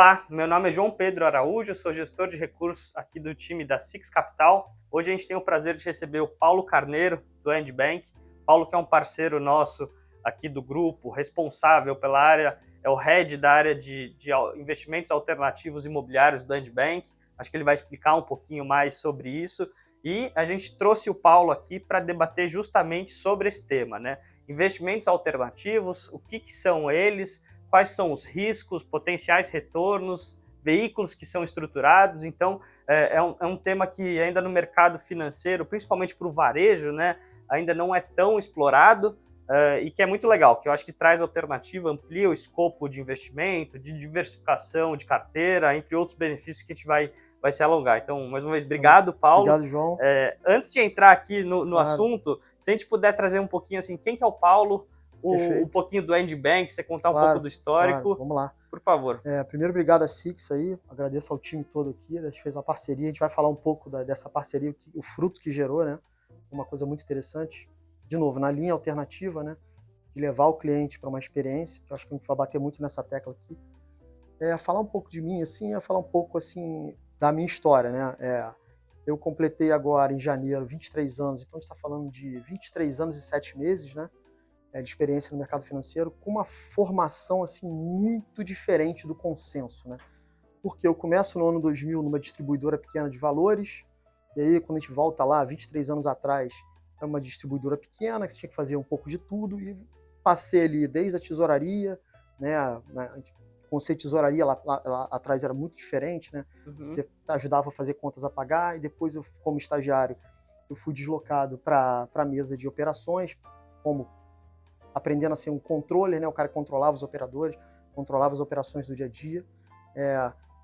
Olá, meu nome é João Pedro Araújo, sou gestor de recursos aqui do time da Six Capital. Hoje a gente tem o prazer de receber o Paulo Carneiro, do Andbank. Paulo, que é um parceiro nosso aqui do grupo, responsável pela área, é o head da área de investimentos alternativos imobiliários do Andbank. Acho que ele vai explicar um pouquinho mais sobre isso. E a gente trouxe o Paulo aqui para debater justamente sobre esse tema, né? Investimentos alternativos, o que são eles, quais são os riscos, potenciais retornos, veículos que são estruturados. Então, é um tema que ainda no mercado financeiro, principalmente para o varejo, né, ainda não é tão explorado e que é muito legal, que eu acho que traz alternativa, amplia o escopo de investimento, de diversificação de carteira, entre outros benefícios que a gente vai se alongar. Então, mais uma vez, obrigado, Paulo. Obrigado, João. Antes de entrar aqui no Claro. assunto, se a gente puder trazer um pouquinho assim, quem que é o Paulo, um pouquinho do Andbank, você contar um pouco do histórico. Claro. Vamos lá. Por favor. Primeiro, obrigado a Six aí, agradeço ao time todo aqui, a gente fez uma parceria, a gente vai falar um pouco dessa parceria, o fruto que gerou, né? Uma coisa muito interessante. De novo, na linha alternativa, né? De levar o cliente para uma experiência, que eu acho que a gente vai bater muito nessa tecla aqui. Falar um pouco de mim, assim, falar um pouco, assim, da minha história, né? Eu completei agora, em janeiro, 23 anos, então a gente está falando de 23 anos e 7 meses, né? De experiência no mercado financeiro, com uma formação assim muito diferente do consenso, né? Porque eu começo no ano 2000 numa distribuidora pequena de valores, e aí quando a gente volta lá, 23 anos atrás, é uma distribuidora pequena, que você tinha que fazer um pouco de tudo, e passei ali desde a tesouraria, né? O conceito de tesouraria lá atrás era muito diferente, né? Uhum. Você ajudava a fazer contas a pagar, e depois eu, como estagiário, eu fui deslocado para a mesa de operações, como aprendendo a ser um controller, né? O cara que controlava os operadores, controlava as operações do dia a dia.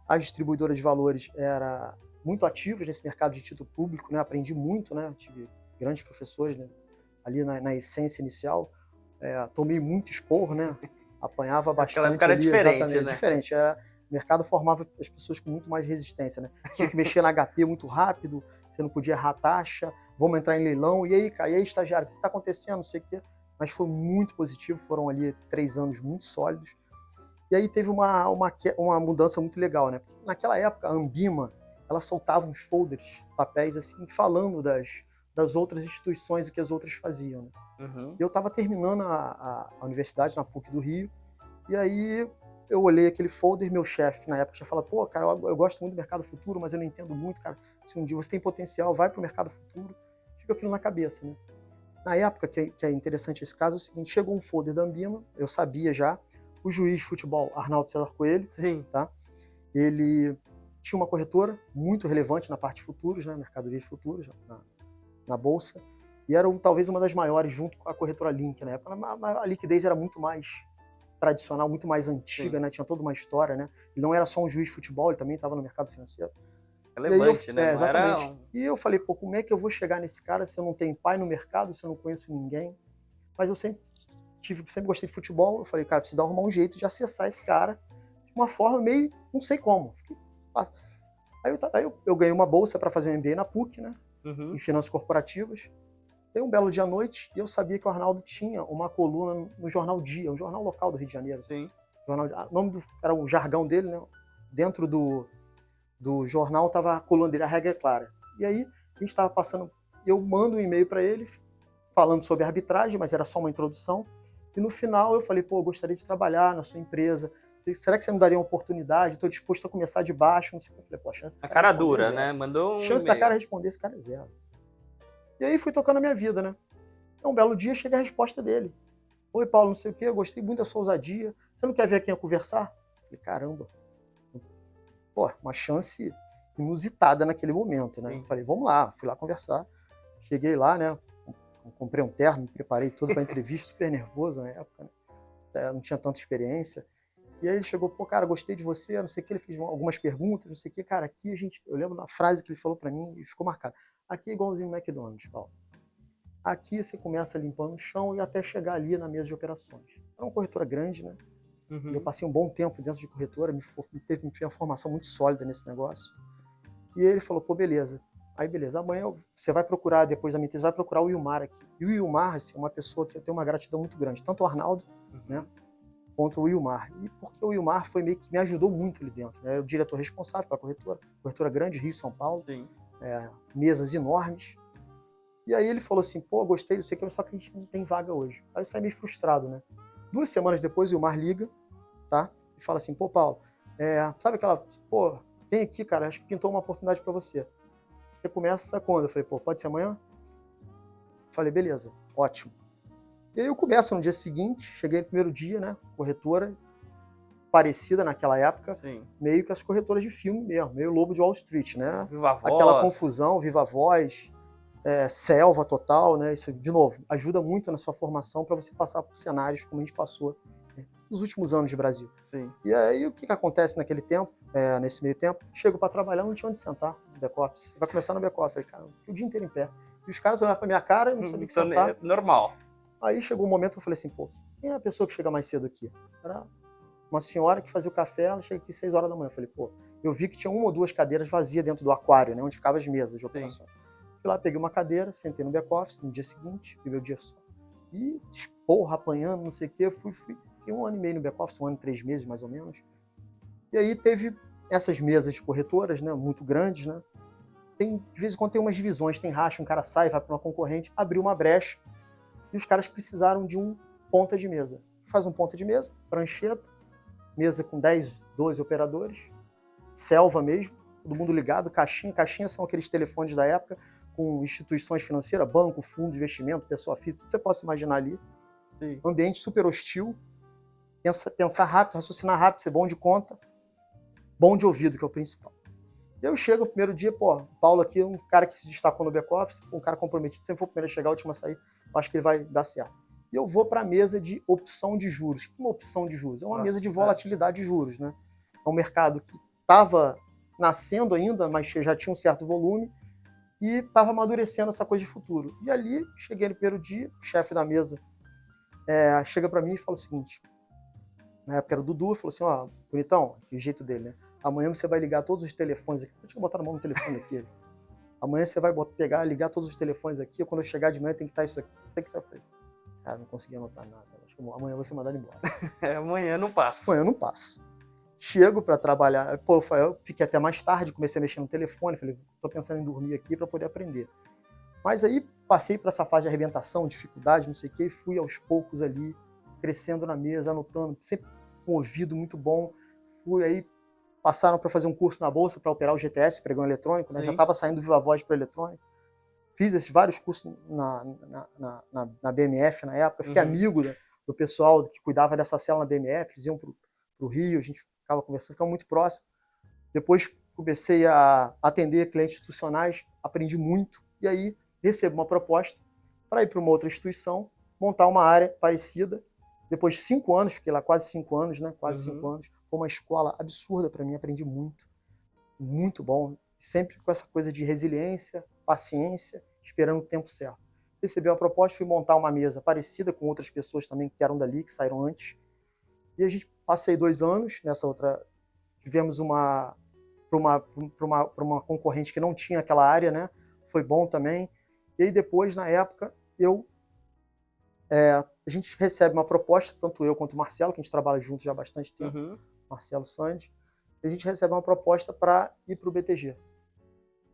As distribuidoras de valores eram muito ativas nesse mercado de título público, né? Aprendi muito, né? Tive grandes professores, né? Ali na essência inicial. Tomei muito esporro, né? Apanhava bastante. Aquela época era ali, diferente, exatamente, né? diferente. O mercado formava as pessoas com muito mais resistência, né? Tinha que mexer na HP muito rápido, você não podia errar a taxa, vamos entrar em leilão, e aí, cara, e aí, estagiário, o que está acontecendo? Não sei o quê. Mas foi muito positivo, foram ali 3 anos muito sólidos. E aí teve uma mudança muito legal, né? Porque naquela época, a Ambima, ela soltava uns folders, papéis, assim, falando das outras instituições e o que as outras faziam, né? Uhum. E eu estava terminando a universidade na PUC do Rio, e aí eu olhei aquele folder, meu chefe na época tinha falado, pô, cara, eu gosto muito do mercado futuro, mas eu não entendo muito, cara. Se um dia você tem potencial, vai para o mercado futuro. Fica aquilo na cabeça, né? Na época, que é interessante esse caso, é o seguinte, chegou um folder da Ambima, eu sabia já, o juiz de futebol, Arnaldo César Coelho, Sim. tá? Ele tinha uma corretora muito relevante na parte de futuros, né? Mercadoria de futuros, na Bolsa, e era talvez uma das maiores, junto com a corretora Link, na época. A liquidez era muito mais tradicional, muito mais antiga, né? Tinha toda uma história, né? Ele não era só um juiz de futebol, ele também estava no mercado financeiro. Relevante, né? Exatamente. E eu falei, pô, como é que eu vou chegar nesse cara se eu não tenho pai no mercado, se eu não conheço ninguém? Mas eu sempre gostei de futebol. Eu falei, cara, preciso arrumar um jeito de acessar esse cara de uma forma meio, não sei como. Aí eu ganhei uma bolsa para fazer um MBA na PUC, né? Uhum. Em finanças corporativas. Tem um belo dia à noite e eu sabia que o Arnaldo tinha uma coluna no Jornal Dia, um jornal local do Rio de Janeiro. Sim. O nome era o jargão dele, né? Dentro do jornal estava a coluna dele, a regra é clara. E aí a gente estava passando, eu mando um e-mail para ele falando sobre arbitragem, mas era só uma introdução. E no final eu falei, pô, eu gostaria de trabalhar na sua empresa. Será que você me daria uma oportunidade? Estou disposto a começar de baixo. Não sei. Eu falei, pô, a chance desse A cara cara dura, né? Mandou um chance da cara responder esse cara é zero. E aí fui tocando a minha vida, né? Um belo dia chega a resposta dele. Oi, Paulo, não sei o quê, eu gostei muito da sua ousadia. Você não quer ver quem ia conversar? Eu falei, caramba. Pô, uma chance inusitada naquele momento, né? Sim. Falei, vamos lá, fui lá conversar. Cheguei lá, né? Comprei um terno, me preparei todo para a entrevista, super nervoso na época, né? Não tinha tanta experiência. E aí ele chegou, pô, cara, gostei de você, não sei o que, ele fez algumas perguntas, não sei o que, cara, aqui eu lembro da frase que ele falou para mim e ficou marcado. Aqui é igualzinho no McDonald's, Paulo. Aqui você começa limpando o chão e até chegar ali na mesa de operações. Era uma corretora grande, né? Uhum. E eu passei um bom tempo dentro de corretora, me fez uma formação muito sólida nesse negócio. E ele falou, pô, beleza. Aí, beleza, amanhã você vai procurar, depois da minha tese, vai procurar o Wilmar aqui. E o Wilmar, assim, é uma pessoa que eu tenho uma gratidão muito grande. Tanto o Arnaldo, né? contra o Wilmar. E porque o Wilmar foi meio que me ajudou muito ali dentro, né? O diretor responsável pela corretora grande, Rio, São Paulo, Sim. mesas enormes. E aí ele falou assim, pô, gostei, não sei o que, só que a gente não tem vaga hoje. Aí eu saí meio frustrado, né? 2 semanas depois o Wilmar liga, tá? E fala assim, pô, Paulo, sabe aquela, pô, vem aqui, cara, acho que pintou uma oportunidade para você. Você começa quando? Eu falei, pô, pode ser amanhã? Falei, beleza, ótimo. E aí eu começo no dia seguinte, cheguei no primeiro dia, né, corretora, parecida naquela época, Sim. meio que as corretoras de filme mesmo, meio Lobo de Wall Street, né? Viva Voz. Aquela confusão, viva voz, selva total, né? Isso, de novo, ajuda muito na sua formação para você passar por cenários como a gente passou, né, nos últimos anos de Brasil. Sim. E aí o que acontece naquele tempo, nesse meio tempo? Chego para trabalhar, não tinha onde sentar no back-office. Vai começar no back-office. Falei, cara, o dia inteiro em pé. E os caras olhavam pra minha cara e não sabiam o que sentar. Normal. Aí chegou um momento que eu falei assim, pô, quem é a pessoa que chega mais cedo aqui? Era uma senhora que fazia o café, ela chega aqui 6 horas da manhã. Eu falei, pô, eu vi que tinha 1 ou 2 cadeiras vazias dentro do aquário, né, onde ficavam as mesas de operações. Fui lá, peguei uma cadeira, sentei no back-office, no dia seguinte, primeiro dia só. E, porra, apanhando, não sei o quê, fiquei 1 ano e meio no back-office, 1 ano e 3 meses, mais ou menos. E aí teve essas mesas de corretoras, né, muito grandes, né. De vez em quando tem umas divisões, tem racha, um cara sai, vai para uma concorrente, abriu uma brecha, e os caras precisaram de um ponta de mesa. Faz um ponta de mesa, prancheta, mesa com 10, 12 operadores, selva mesmo, todo mundo ligado, caixinha. Caixinhas são aqueles telefones da época, com instituições financeiras, banco, fundo de investimento, pessoa física, tudo que você possa imaginar ali. Sim. Ambiente super hostil, pensar rápido, raciocinar rápido, ser bom de conta, bom de ouvido, que é o principal. Eu chego no primeiro dia, pô, o Paulo aqui, um cara que se destacou no back-office, um cara comprometido, sempre foi o primeiro a chegar, o último a sair, acho que ele vai dar certo. E eu vou para a mesa de opção de juros. O que é uma opção de juros? É uma mesa de volatilidade de juros, né? É um mercado que estava nascendo ainda, mas já tinha um certo volume e estava amadurecendo essa coisa de futuro. E ali, cheguei no primeiro dia, o chefe da mesa chega para mim e fala o seguinte, na época era o Dudu, falou assim, ó, bonitão, que jeito dele, né? Amanhã você vai ligar todos os telefones aqui. Eu tinha botado a mão no telefone aqui. Amanhã você vai pegar, ligar todos os telefones aqui. Quando eu chegar de manhã tem que estar isso aqui. Tem que estar. Cara, não consegui anotar nada. Acho que amanhã você mandar embora. Amanhã não passa. Amanhã não passa. Chego para trabalhar. Pô, eu fiquei até mais tarde, comecei a mexer no telefone. Falei, tô pensando em dormir aqui para poder aprender. Mas aí passei para essa fase de arrebentação, dificuldade, não sei o quê, e fui aos poucos ali, crescendo na mesa, anotando, sempre com um ouvido muito bom. Fui aí. Passaram para fazer um curso na Bolsa para operar o GTS, pregão eletrônico, né? Já estava saindo do Viva Voz para o eletrônico. Fiz esses vários cursos na BMF na época. Fiquei amigo do pessoal que cuidava dessa célula na BMF. Eles iam para o Rio, a gente ficava conversando, ficava muito próximo. Depois comecei a atender clientes institucionais, aprendi muito. E aí recebo uma proposta para ir para uma outra instituição, montar uma área parecida. Depois de 5 anos, fiquei lá quase 5 anos, né? Quase 5 anos. Foi uma escola absurda para mim, aprendi muito. Muito bom. Sempre com essa coisa de resiliência, paciência, esperando o tempo certo. Recebi uma proposta, fui montar uma mesa parecida com outras pessoas também que eram dali, que saíram antes. E a gente passei 2 anos nessa outra. Tivemos para uma concorrente que não tinha aquela área, né? Foi bom também. E aí depois, na época, a gente recebe uma proposta, tanto eu quanto o Marcelo, que a gente trabalha juntos já há bastante tempo, Marcelo Sandi, a gente recebe uma proposta para ir para o BTG.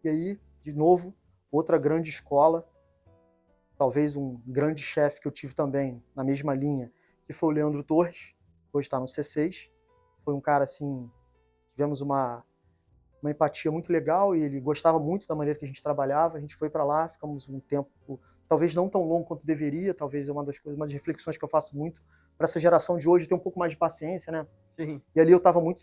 E aí, de novo, outra grande escola, talvez um grande chefe que eu tive também na mesma linha, que foi o Leandro Torres, hoje está no C6. Foi um cara assim, tivemos uma empatia muito legal e ele gostava muito da maneira que a gente trabalhava. A gente foi para lá, ficamos um tempo, talvez não tão longo quanto deveria, talvez é uma das coisas, uma das reflexões que eu faço muito para essa geração de hoje, ter um pouco mais de paciência, né? Sim. E ali eu estava muito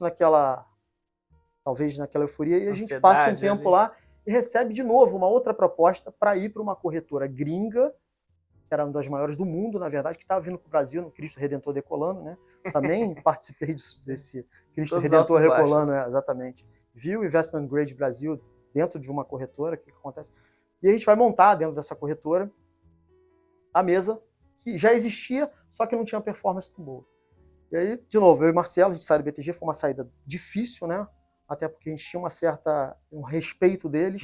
talvez naquela euforia, e a gente passa um tempo lá e recebe de novo uma outra proposta para ir para uma corretora gringa, que era uma das maiores do mundo, na verdade, que estava vindo para o Brasil, no Cristo Redentor decolando, né? Também participei desse Cristo Redentor decolando, exatamente. Vi o Investment Grade Brasil dentro de uma corretora, o que acontece? E a gente vai montar dentro dessa corretora a mesa que já existia, só que não tinha performance tão boa. E aí, de novo, eu e Marcelo, a gente saiu do BTG, foi uma saída difícil, né? Até porque a gente tinha um respeito deles,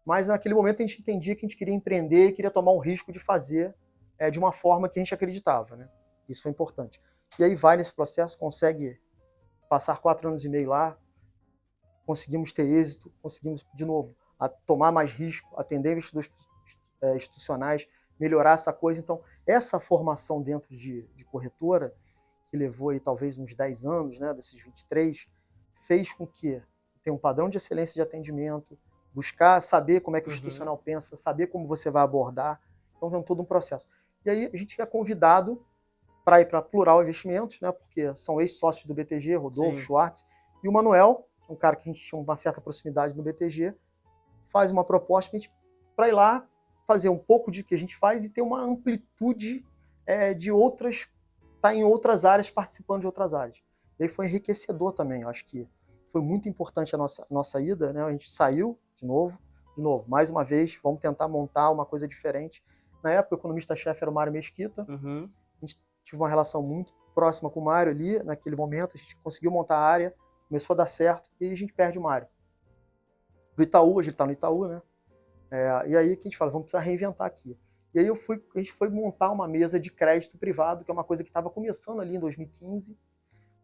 mas naquele momento a gente entendia que a gente queria empreender e queria tomar um risco de fazer de uma forma que a gente acreditava, né? Isso foi importante. E aí vai nesse processo, consegue passar 4 anos e meio lá, conseguimos ter êxito, conseguimos, de novo, tomar mais risco, atender investidores institucionais, melhorar essa coisa. Então, essa formação dentro de corretora, que levou aí talvez uns 10 anos, né, desses 23, fez com que tenha um padrão de excelência de atendimento, buscar saber como é que o institucional pensa, saber como você vai abordar. Então, tem todo um processo. E aí, a gente é convidado para ir para Plural Investimentos, né, porque são ex-sócios do BTG, Rodolfo, Sim. Schwartz, e o Manuel, um cara que a gente tinha uma certa proximidade no BTG, faz uma proposta para ir lá fazer um pouco de que a gente faz e ter uma amplitude de outras, tá em outras áreas, participando de outras áreas. E aí foi enriquecedor também, eu acho que foi muito importante a nossa ida, né? A gente saiu de novo, mais uma vez, vamos tentar montar uma coisa diferente. Na época, o economista-chefe era o Mário Mesquita, a gente tive uma relação muito próxima com o Mário ali, naquele momento, a gente conseguiu montar a área, começou a dar certo, e aí a gente perde o Mário. Do Itaú, hoje ele está no Itaú, né? E aí que a gente fala, vamos precisar reinventar aqui. E aí a gente foi montar uma mesa de crédito privado, que é uma coisa que estava começando ali em 2015.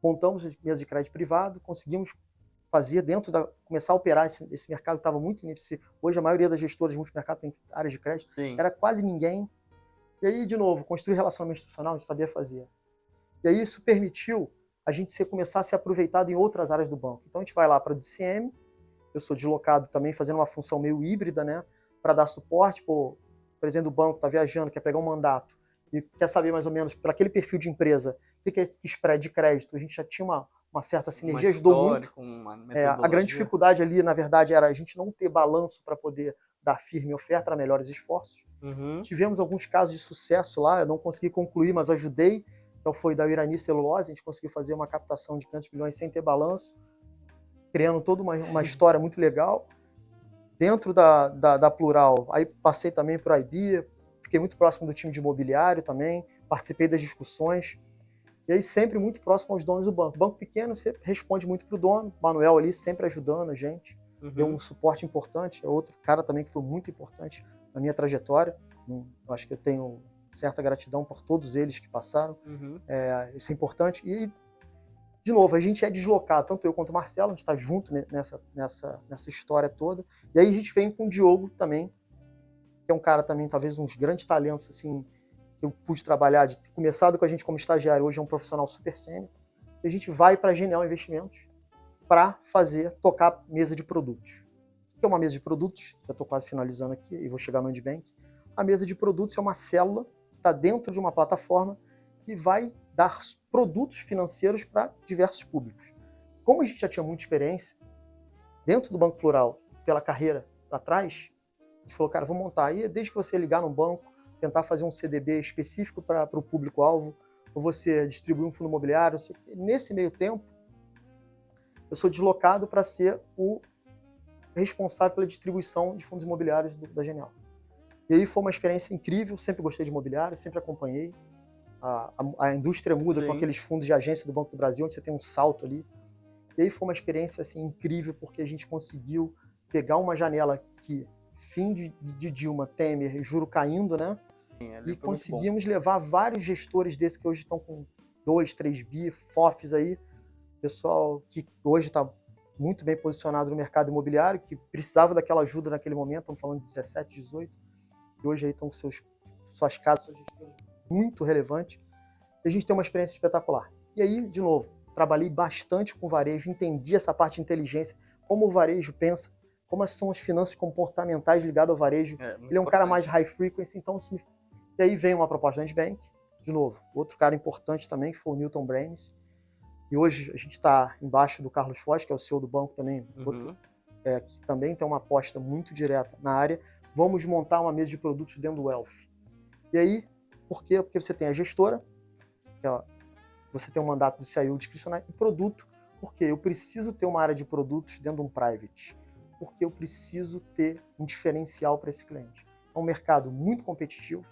Montamos a mesa de crédito privado, conseguimos fazer começar a operar esse mercado que estava muito início. Hoje a maioria das gestoras de multimercado tem áreas de crédito. Sim. Era quase ninguém. E aí, de novo, construir relacionamento institucional, a gente sabia fazer. E aí isso permitiu a gente começar a ser aproveitado em outras áreas do banco. Então a gente vai lá para o DCM, eu sou deslocado também fazendo uma função meio híbrida, né, para dar suporte. O presidente do banco está viajando, quer pegar um mandato e quer saber mais ou menos, para aquele perfil de empresa, o que é spread de crédito. A gente já tinha uma certa sinergia, ajudou muito. A grande dificuldade ali, na verdade, era a gente não ter balanço para poder dar firme oferta, era melhores esforços. Tivemos alguns casos de sucesso lá, eu não consegui concluir, mas ajudei. Então foi da Irani Celulose, a gente conseguiu fazer uma captação de 500 milhões sem ter balanço, criando toda uma história muito legal. Dentro da Plural, aí passei também por IB, fiquei muito próximo do time de imobiliário também, participei das discussões, e aí sempre muito próximo aos donos do banco. Banco pequeno, você responde muito para o dono, Manuel ali sempre ajudando a gente, deu um suporte importante, é outro cara também que foi muito importante na minha trajetória. Eu acho que eu tenho certa gratidão por todos eles que passaram, isso é importante. E, de novo, a gente é deslocado, tanto eu quanto o Marcelo, a gente está junto nessa história toda. E aí a gente vem com o Diogo também, que é um cara também, talvez, uns grandes talentos, assim, que eu pude trabalhar, de ter começado com a gente como estagiário, hoje é um profissional super sênior. E a gente vai para a Genial Investimentos para tocar mesa de produtos. O que é uma mesa de produtos? Eu estou quase finalizando aqui e vou chegar no Andbank. A mesa de produtos é uma célula que está dentro de uma plataforma que vai dar produtos financeiros para diversos públicos. Como a gente já tinha muita experiência dentro do Banco Plural, pela carreira para trás, a gente falou, cara, vamos montar aí, desde que você ligar no banco, tentar fazer um CDB específico para o público-alvo, ou você distribuir um fundo imobiliário. Nesse meio tempo, eu sou deslocado para ser o responsável pela distribuição de fundos imobiliários da Genial. E aí foi uma experiência incrível, sempre gostei de imobiliário, sempre acompanhei. A indústria muda com aqueles fundos de agência do Banco do Brasil, onde você tem um salto ali. E aí foi uma experiência assim, incrível, porque a gente conseguiu pegar uma janela que, fim de Dilma, Temer, juro caindo, né? E conseguimos levar vários gestores desses que hoje estão com 2, 3 bi, FOFs aí, pessoal que hoje está muito bem posicionado no mercado imobiliário, que precisava daquela ajuda naquele momento, estamos falando de 17, 18, que hoje aí estão com suas casas, suas gestoras muito relevante, e a gente tem uma experiência espetacular. E aí, de novo, trabalhei bastante com o varejo, entendi essa parte de inteligência, como o varejo pensa, como são as finanças comportamentais ligadas ao varejo. Ele é um cara mais high frequency, então e aí vem uma proposta da Andbank, de novo, outro cara importante também, que foi o Newton Braines, e hoje a gente está embaixo do Carlos Foz, que é o CEO do banco também, outro, que também tem uma aposta muito direta na área. Vamos montar uma mesa de produtos dentro do Wealth. E aí, por quê? Porque você tem a gestora, você tem um mandato do CIO discricionário, e produto, porque eu preciso ter uma área de produtos dentro de um private, porque eu preciso ter um diferencial para esse cliente. É um mercado muito competitivo,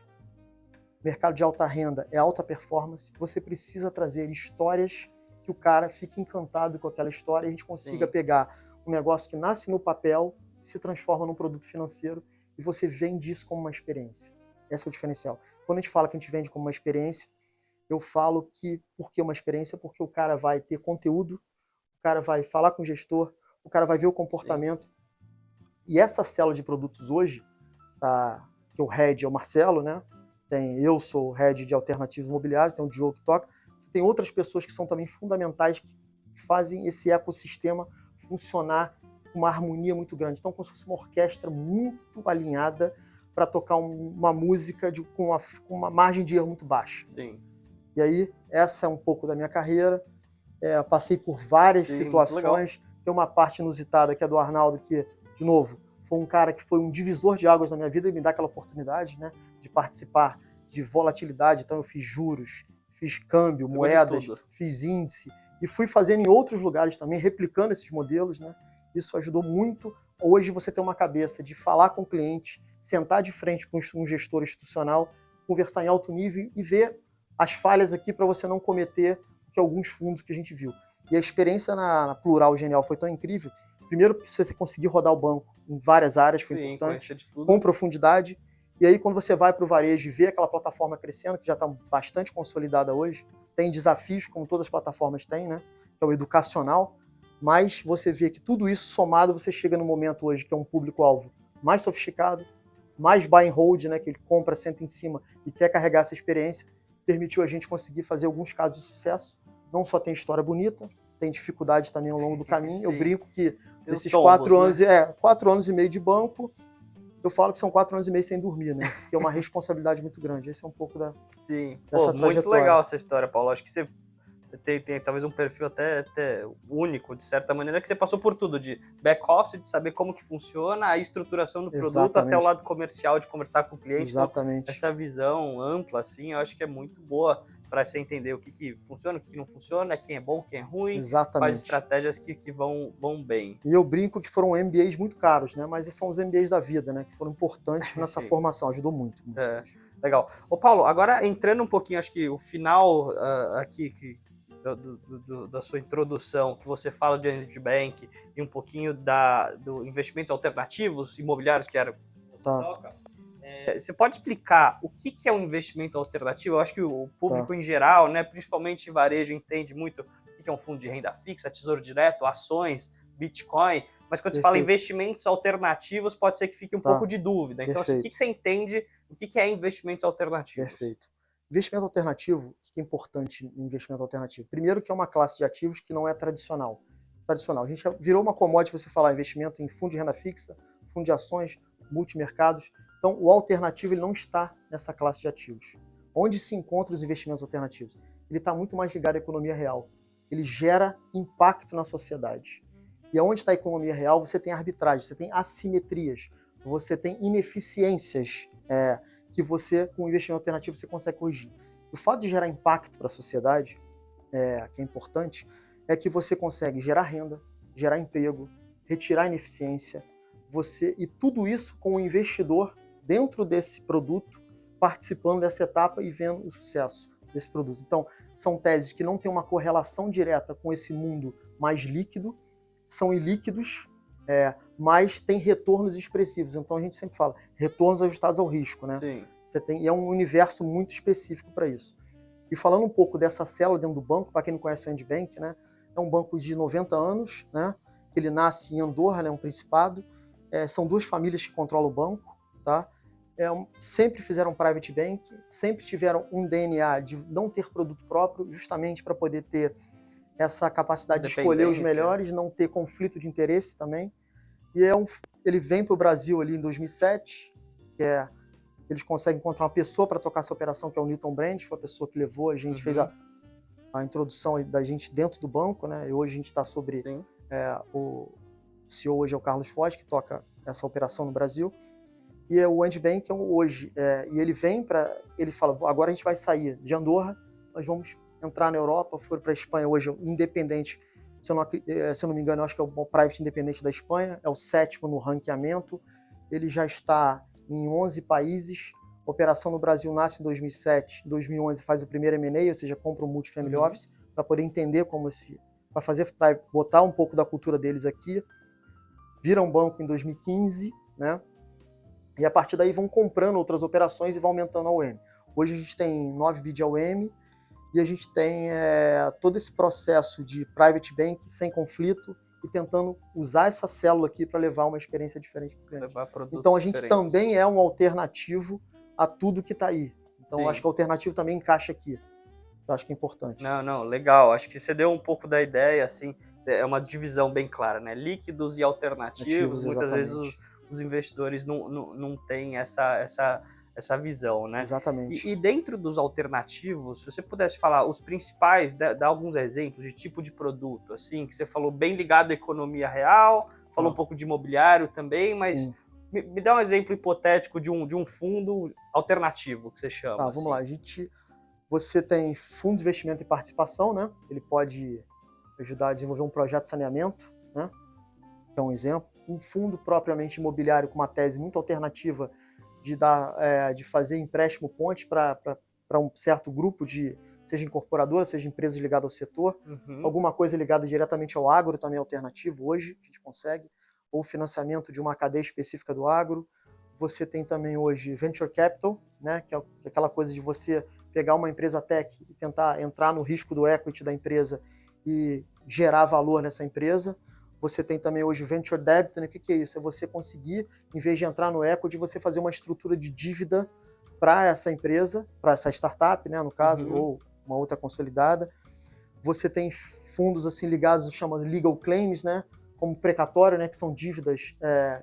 mercado de alta renda é alta performance, você precisa trazer histórias que o cara fique encantado com aquela história e a gente consiga pegar um negócio que nasce no papel, se transforma num produto financeiro e você vende isso como uma experiência. Esse é o diferencial. Quando a gente fala que a gente vende como uma experiência, eu falo que, por que uma experiência? Porque o cara vai ter conteúdo, o cara vai falar com o gestor, o cara vai ver o comportamento. Sim. E essa célula de produtos hoje, tá, que o head é o Marcelo, né? Eu sou o head de alternativos imobiliários, tem o Diogo que toca, tem outras pessoas que são também fundamentais, que fazem esse ecossistema funcionar com uma harmonia muito grande. Então, como se fosse uma orquestra muito alinhada para tocar uma música com uma margem de erro muito baixa. Sim. E aí, essa é um pouco da minha carreira. Passei por várias situações. Tem uma parte inusitada que é do Arnaldo, que, de novo, foi um cara que foi um divisor de águas na minha vida e me dá aquela oportunidade, né, de participar de volatilidade. Então, eu fiz juros, fiz câmbio, moedas, fiz índice. E fui fazendo em outros lugares também, replicando esses modelos, né? Isso ajudou muito. Hoje você tem uma cabeça de falar com o cliente, sentar de frente com um gestor institucional, conversar em alto nível e ver as falhas aqui para você não cometer que alguns fundos que a gente viu. E a experiência na Plural Genial foi tão incrível. Primeiro, porque você conseguir rodar o banco em várias áreas, foi importante, com profundidade. E aí, quando você vai para o varejo e vê aquela plataforma crescendo, que já está bastante consolidada hoje, tem desafios, como todas as plataformas têm, né? Que é o educacional, mas você vê que tudo isso somado, você chega no momento hoje que é um público-alvo mais sofisticado, mais buy and hold, né? Que ele compra, senta em cima e quer carregar essa experiência, permitiu a gente conseguir fazer alguns casos de sucesso. Não só tem história bonita, tem dificuldade também ao longo do caminho. Sim. Eu brinco que desses 4 anos, né? 4 anos e meio de banco, eu falo que são 4 anos e meio sem dormir, né? Que é uma responsabilidade muito grande. Esse é um pouco dessa trajetória. Muito legal essa história, Paulo. Acho que você tem talvez um perfil até único, de certa maneira, que você passou por tudo, de back-office, de saber como que funciona, a estruturação do produto, até o lado comercial, de conversar com o cliente. Exatamente. Então, essa visão ampla, assim, eu acho que é muito boa para você entender o que funciona, o que não funciona, quem é bom, quem é ruim, quais estratégias que vão bem. E eu brinco que foram MBAs muito caros, né? Mas são os MBAs da vida, né? Que foram importantes nessa formação, ajudou muito. Legal. Ô Paulo, agora entrando um pouquinho, acho que o final aqui da sua introdução, que você fala de End Bank e um pouquinho do investimentos alternativos imobiliários, que era o que você toca. Você pode explicar o que é um investimento alternativo? Eu acho que o público em geral, né, principalmente em varejo, entende muito o que é um fundo de renda fixa, tesouro direto, ações, Bitcoin, mas quando você fala investimentos alternativos, pode ser que fique um pouco de dúvida. Então, assim, o que você entende, o que é investimentos alternativos? Perfeito. Investimento alternativo, o que é importante em investimento alternativo? Primeiro que é uma classe de ativos que não é tradicional. A gente virou uma commodity você falar investimento em fundo de renda fixa, fundo de ações, multimercados. Então, o alternativo ele não está nessa classe de ativos. Onde se encontram os investimentos alternativos? Ele está muito mais ligado à economia real. Ele gera impacto na sociedade. E onde está a economia real, você tem arbitragem, você tem assimetrias, você tem ineficiências que você, com o investimento alternativo, você consegue corrigir. O fato de gerar impacto para a sociedade, que é importante, é que você consegue gerar renda, gerar emprego, retirar ineficiência, e tudo isso com o investidor dentro desse produto, participando dessa etapa e vendo o sucesso desse produto. Então, são teses que não têm uma correlação direta com esse mundo mais líquido, são ilíquidos, mas tem retornos expressivos. Então, a gente sempre fala, retornos ajustados ao risco, né? Sim. E é um universo muito específico para isso. E falando um pouco dessa célula dentro do banco, para quem não conhece o End Bank, né? É um banco de 90 anos, né? Que ele nasce em Andorra, né? Um principado. São 2 famílias que controlam o banco, tá? Sempre fizeram private bank, sempre tiveram um DNA de não ter produto próprio, justamente para poder ter essa capacidade de escolher os melhores, não ter conflito de interesse também. E ele vem para o Brasil ali em 2007, eles conseguem encontrar uma pessoa para tocar essa operação, que é o Newton Brand, foi a pessoa que levou, a gente fez a introdução da gente dentro do banco, né? E hoje a gente está sobre o CEO hoje é o Carlos Foz, que toca essa operação no Brasil. E o End Bank hoje, e ele ele fala, agora a gente vai sair de Andorra, nós vamos entrar na Europa, foi para a Espanha hoje, independente, se eu não me engano, eu acho que é o private independente da Espanha, é o 7º no ranqueamento, ele já está em 11 países, a operação no Brasil nasce em 2007, em 2011 faz o primeiro M&A, ou seja, compra um multifamily office, para poder entender para botar um pouco da cultura deles aqui, vira um banco em 2015, né? E a partir daí vão comprando outras operações e vão aumentando a OM. Hoje a gente tem 9 bi de OM, E a gente tem todo esse processo de private bank sem conflito e tentando usar essa célula aqui para levar uma experiência diferente para o cliente. Levar produtos Então a gente diferentes. também é um alternativo a tudo que está aí. Então Sim. eu acho que o alternativo também encaixa aqui. Eu acho que é importante. Não, legal. Acho que você deu um pouco da ideia, assim, é uma divisão bem clara, né? Líquidos e alternativos. Muitas vezes os investidores não têm essa visão, né? Exatamente. E dentro dos alternativos, se você pudesse falar os principais, dar alguns exemplos de tipo de produto, assim, que você falou bem ligado à economia real, falou um pouco de imobiliário também, mas me dá um exemplo hipotético de um fundo alternativo que você chama. Tá, vamos lá. Você tem fundo de investimento e participação, né? Ele pode ajudar a desenvolver um projeto de saneamento, né? Que é um exemplo. Um fundo propriamente imobiliário com uma tese muito alternativa de fazer empréstimo ponte para um certo grupo seja incorporadora, seja empresas ligadas ao setor. Alguma coisa ligada diretamente ao agro também é alternativo hoje, a gente consegue. Ou financiamento de uma cadeia específica do agro. Você tem também hoje venture capital, né? Que é aquela coisa de você pegar uma empresa tech e tentar entrar no risco do equity da empresa e gerar valor nessa empresa. Você tem também hoje venture debt, né? O que é isso? É você conseguir, em vez de entrar no equity, você fazer uma estrutura de dívida para essa empresa, para essa startup, né, no caso, ou uma outra consolidada. Você tem fundos assim ligados, chamado legal claims, né, como precatório, né, que são dívidas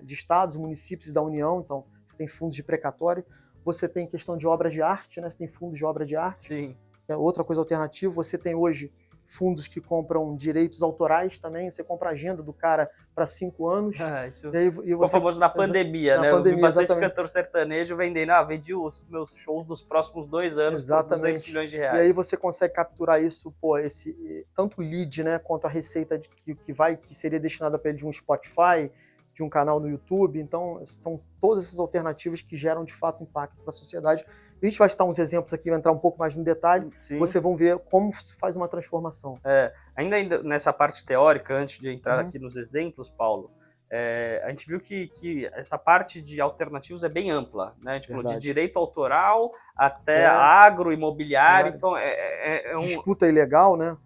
de estados, municípios e da União. Então, você tem fundos de precatório. Você tem questão de obra de arte, né? Você tem fundos de obra de arte. Sim. Que é outra coisa alternativa. Você tem hoje fundos que compram direitos autorais também. Você compra a agenda do cara para 5 anos. Isso ficou famoso na pandemia, né? Pandemia, eu vi bastante exatamente. Cantor sertanejo vendendo, vendi os meus shows dos próximos 2 anos por 200 milhões de reais. E aí você consegue capturar isso, tanto o lead, né, quanto a receita que seria destinada para ele de um Spotify, de um canal no YouTube. Então, são todas essas alternativas que geram, de fato, impacto para a sociedade. A gente vai citar uns exemplos aqui, vai entrar um pouco mais no detalhe. Sim. Vocês vão ver como se faz uma transformação. Ainda nessa parte teórica, antes de entrar aqui nos exemplos, Paulo, a gente viu que essa parte de alternativos é bem ampla, né? A gente falou de direito autoral até agro, imobiliário. Então, disputa ilegal, né?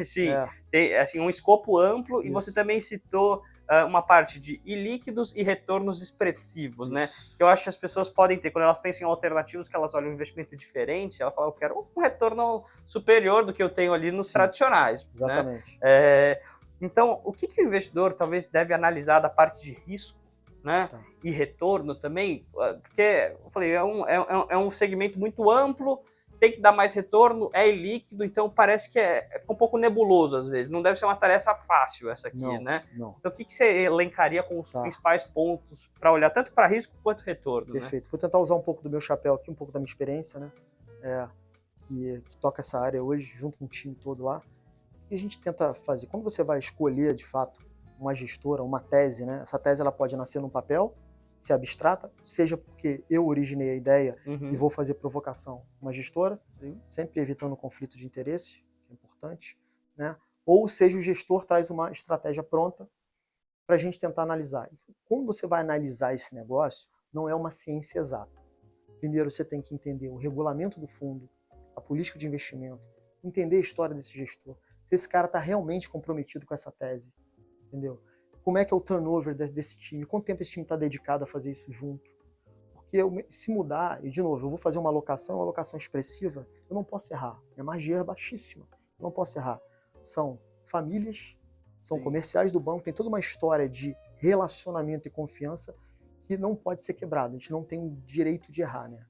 Sim, tem assim, um escopo amplo. Isso. E você também citou uma parte de ilíquidos e retornos expressivos, né? Que eu acho que as pessoas podem ter, quando elas pensam em alternativos, que elas olham um investimento diferente, ela fala, eu quero um retorno superior do que eu tenho ali nos tradicionais. Exatamente. Né? Então, o que o investidor talvez deve analisar da parte de risco, né? E retorno também? Porque, eu falei, é um segmento muito amplo, tem que dar mais retorno, é ilíquido, então parece que fica um pouco nebuloso às vezes. Não deve ser uma tarefa fácil essa aqui, né? Não. Então, o que você elencaria como os principais pontos para olhar tanto para risco quanto retorno? Perfeito. Né? Vou tentar usar um pouco do meu chapéu aqui, um pouco da minha experiência, né? Que toca essa área hoje, junto com o time todo lá. O que a gente tenta fazer? Quando você vai escolher, de fato, uma gestora, uma tese, né? Essa tese ela pode nascer num papel, ser abstrata, seja porque eu originei a ideia e vou fazer provocação uma gestora, sempre evitando conflito de interesse, que é importante, né? Ou seja, o gestor traz uma estratégia pronta para a gente tentar analisar. Como você vai analisar esse negócio, não é uma ciência exata. Primeiro, você tem que entender o regulamento do fundo, a política de investimento, entender a história desse gestor, se esse cara está realmente comprometido com essa tese, entendeu? Como é que é o turnover desse time, quanto tempo esse time está dedicado a fazer isso junto. Porque se mudar, e de novo, eu vou fazer uma alocação expressiva, eu não posso errar. Minha margem de erro é baixíssima, eu não posso errar. São famílias, são comerciais do banco, tem toda uma história de relacionamento e confiança que não pode ser quebrada, a gente não tem o direito de errar, né?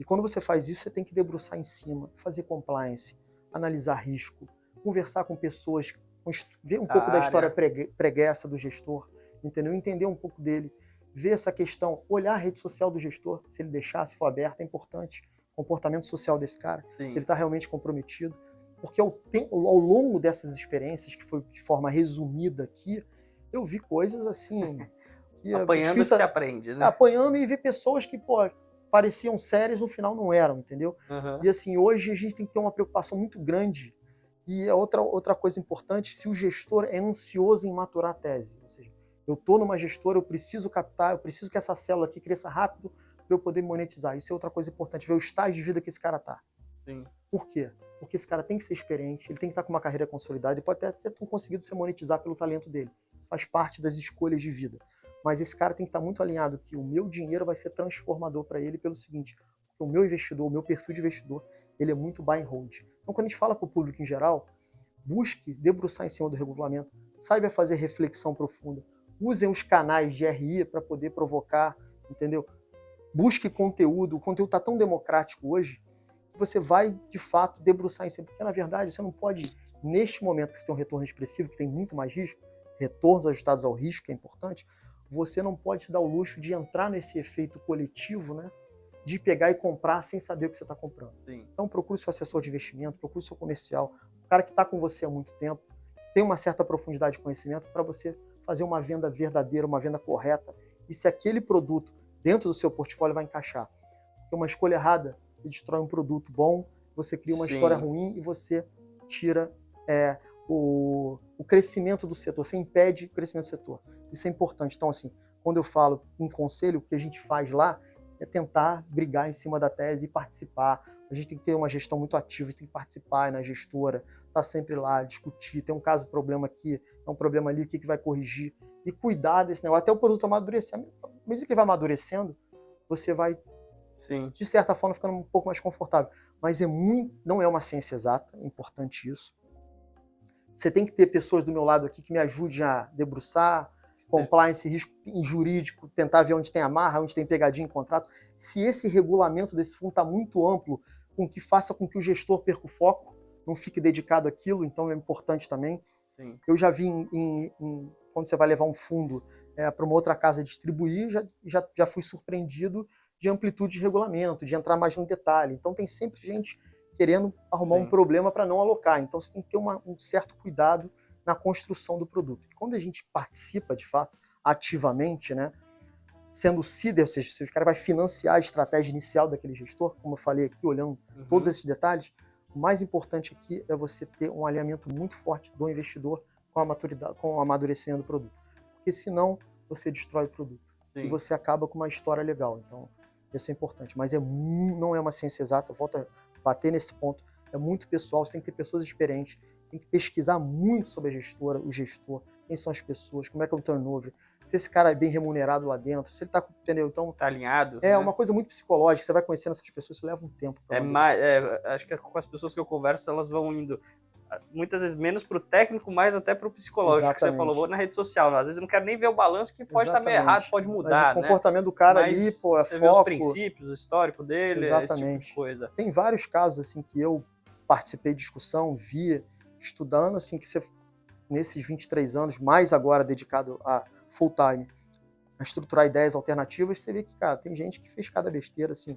E quando você faz isso, você tem que debruçar em cima, fazer compliance, analisar risco, conversar com pessoas, ver um pouco da história pregressa do gestor, entendeu? Entender um pouco dele, ver essa questão, olhar a rede social do gestor, se ele deixar, se for aberta, é importante, o comportamento social desse cara, se ele está realmente comprometido. Porque ao longo dessas experiências, que foi de forma resumida aqui, eu vi coisas assim... Apanhando que se aprende, né? Apanhando e vi pessoas que, pareciam sérias, no final não eram, entendeu? E assim, hoje a gente tem que ter uma preocupação muito grande. E outra coisa importante, se o gestor é ansioso em maturar a tese, ou seja, eu estou numa gestora, eu preciso captar, eu preciso que essa célula aqui cresça rápido para eu poder monetizar. Isso é outra coisa importante, ver o estágio de vida que esse cara está. Por quê? porque esse cara tem que ser experiente, ele tem que estar com uma carreira consolidada, ele pode até ter conseguido se monetizar pelo talento dele. Isso faz parte das escolhas de vida. Mas esse cara tem que estar muito alinhado que o meu dinheiro vai ser transformador para ele pelo seguinte, o meu investidor, o meu perfil de investidor, ele é muito buy and hold. Então, quando a gente fala para o público em geral, busque debruçar em cima do regulamento, saiba fazer reflexão profunda, usem os canais de RI para poder provocar, entendeu? Busque conteúdo, o conteúdo está tão democrático hoje, que você vai, de fato, debruçar em cima, porque, na verdade, você não pode, neste momento que você tem um retorno expressivo, que tem muito mais risco, retornos ajustados ao risco, que é importante, você não pode se dar o luxo de entrar nesse efeito coletivo, né? De pegar e comprar sem saber o que você está comprando. Sim. Então procure seu assessor de investimento, procure seu comercial, o cara que está com você há muito tempo, tem uma certa profundidade de conhecimento para você fazer uma venda verdadeira, uma venda correta, e se aquele produto dentro do seu portfólio vai encaixar. Porque uma escolha errada, você destrói um produto bom, você cria uma história ruim e você tira o crescimento do setor, você impede o crescimento do setor. Isso é importante. Então, assim, quando eu falo um conselho, o que a gente faz lá é tentar brigar em cima da tese e participar. A gente tem que ter uma gestão muito ativa, a gente tem que participar na gestora, estar sempre lá, discutir, tem um caso, problema aqui, é um problema ali, o que vai corrigir, e cuidar desse negócio, até o produto amadurecer. Mesmo que vai amadurecendo, você vai, Sim, de certa forma, ficando um pouco mais confortável. Mas não é uma ciência exata, é importante isso. Você tem que ter pessoas do meu lado aqui que me ajudem a debruçar, compliance, risco em jurídico, tentar ver onde tem amarra, onde tem pegadinha em contrato. Se esse regulamento desse fundo está muito amplo, com que faça com que o gestor perca o foco, não fique dedicado àquilo, então é importante também. sim. Eu já vi quando você vai levar um fundo para uma outra casa distribuir, já fui surpreendido de amplitude de regulamento, de entrar mais no detalhe. Então tem sempre gente querendo arrumar um problema para não alocar. Então você tem que ter um certo cuidado na construção do produto. E quando a gente participa, de fato, ativamente, né, sendo CIDR, ou seja, se o cara vai financiar a estratégia inicial daquele gestor, como eu falei aqui, olhando todos esses detalhes, o mais importante aqui é você ter um alinhamento muito forte do investidor com a maturidade, com o amadurecimento do produto. Porque senão você destrói o produto. Sim. E você acaba com uma história legal. Então, isso é importante. Mas não é uma ciência exata, eu volto a bater nesse ponto. É muito pessoal, você tem que ter pessoas experientes, tem que pesquisar muito sobre a gestora, o gestor, quem são as pessoas, como é que é o turnover, se esse cara é bem remunerado lá dentro, se ele tá, entendeu? Então, tá alinhado. É uma coisa muito psicológica, você vai conhecendo essas pessoas, isso leva um tempo. Acho que com as pessoas que eu converso, elas vão indo muitas vezes menos pro técnico, mais até pro psicológico. Exatamente. Que você falou, vou na rede social, às vezes eu não quero nem ver o balanço, que pode estar meio errado, pode mudar. Mas o comportamento do cara ali, pô, é você foco. Vê os princípios, o histórico dele, esse tipo de coisa. Tem vários casos assim que eu participei de discussão, vi, estudando, assim, que você, nesses 23 anos, mais agora dedicado a full time, a estruturar ideias alternativas, você vê que, cara, tem gente que fez cada besteira, assim.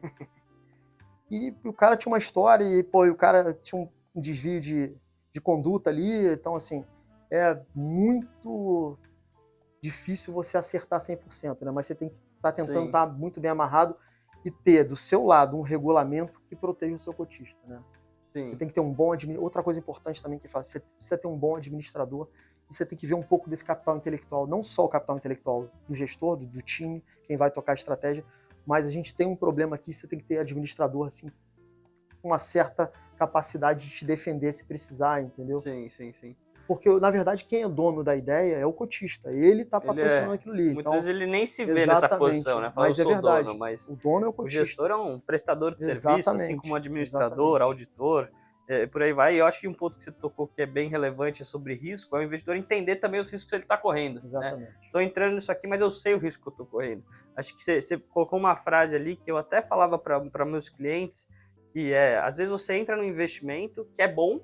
E o cara tinha uma história e, pô, o cara tinha um desvio de conduta ali, então, assim, é muito difícil você acertar 100%, né? Mas você tem que estar tentando estar muito bem amarrado e ter, do seu lado, um regulamento que proteja o seu cotista, né? Sim. Você tem que ter um bom administrador. Outra coisa importante também que fala, você precisa ter um bom administrador e você tem que ver um pouco desse capital intelectual, não só o capital intelectual do gestor, do time, quem vai tocar a estratégia, mas a gente tem um problema aqui, você tem que ter administrador, assim, com uma certa capacidade de te defender se precisar, entendeu? Sim. Porque, na verdade, quem é dono da ideia é o cotista. Ele está patrocinando aquilo ali. Muitas vezes ele nem se vê nessa posição, né? Fala, mas é verdade. Dono, mas o dono é o cotista. O gestor é um prestador de serviço, assim como administrador, auditor, por aí vai. E eu acho que um ponto que você tocou que é bem relevante sobre risco é o investidor entender também os riscos que ele está correndo. Exatamente. Estou entrando nisso aqui, mas eu sei o risco que eu estou correndo. Acho que você colocou uma frase ali que eu até falava para meus clientes, que é, às vezes você entra no investimento que é bom,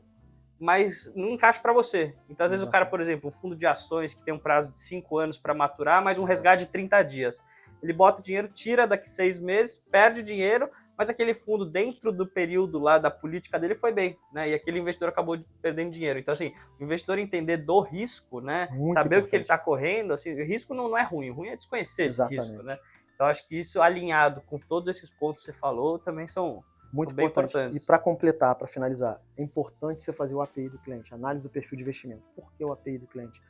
mas não encaixa para você. Então, às vezes o cara, por exemplo, um fundo de ações que tem um prazo de 5 anos para maturar, mas um resgate de 30 dias. Ele bota o dinheiro, tira daqui 6 meses, perde dinheiro, mas aquele fundo dentro do período lá da política dele foi bem, né? E aquele investidor acabou perdendo dinheiro. Então, assim, o investidor entender do risco, né? Muito saber importante. O que ele está correndo, assim, o risco não é ruim, o ruim é desconhecer esse risco, né? Então, acho que isso alinhado com todos esses pontos que você falou também são muito bem importante. E para completar, para finalizar, é importante você fazer o API do cliente, análise do perfil de investimento. Por que o API do cliente?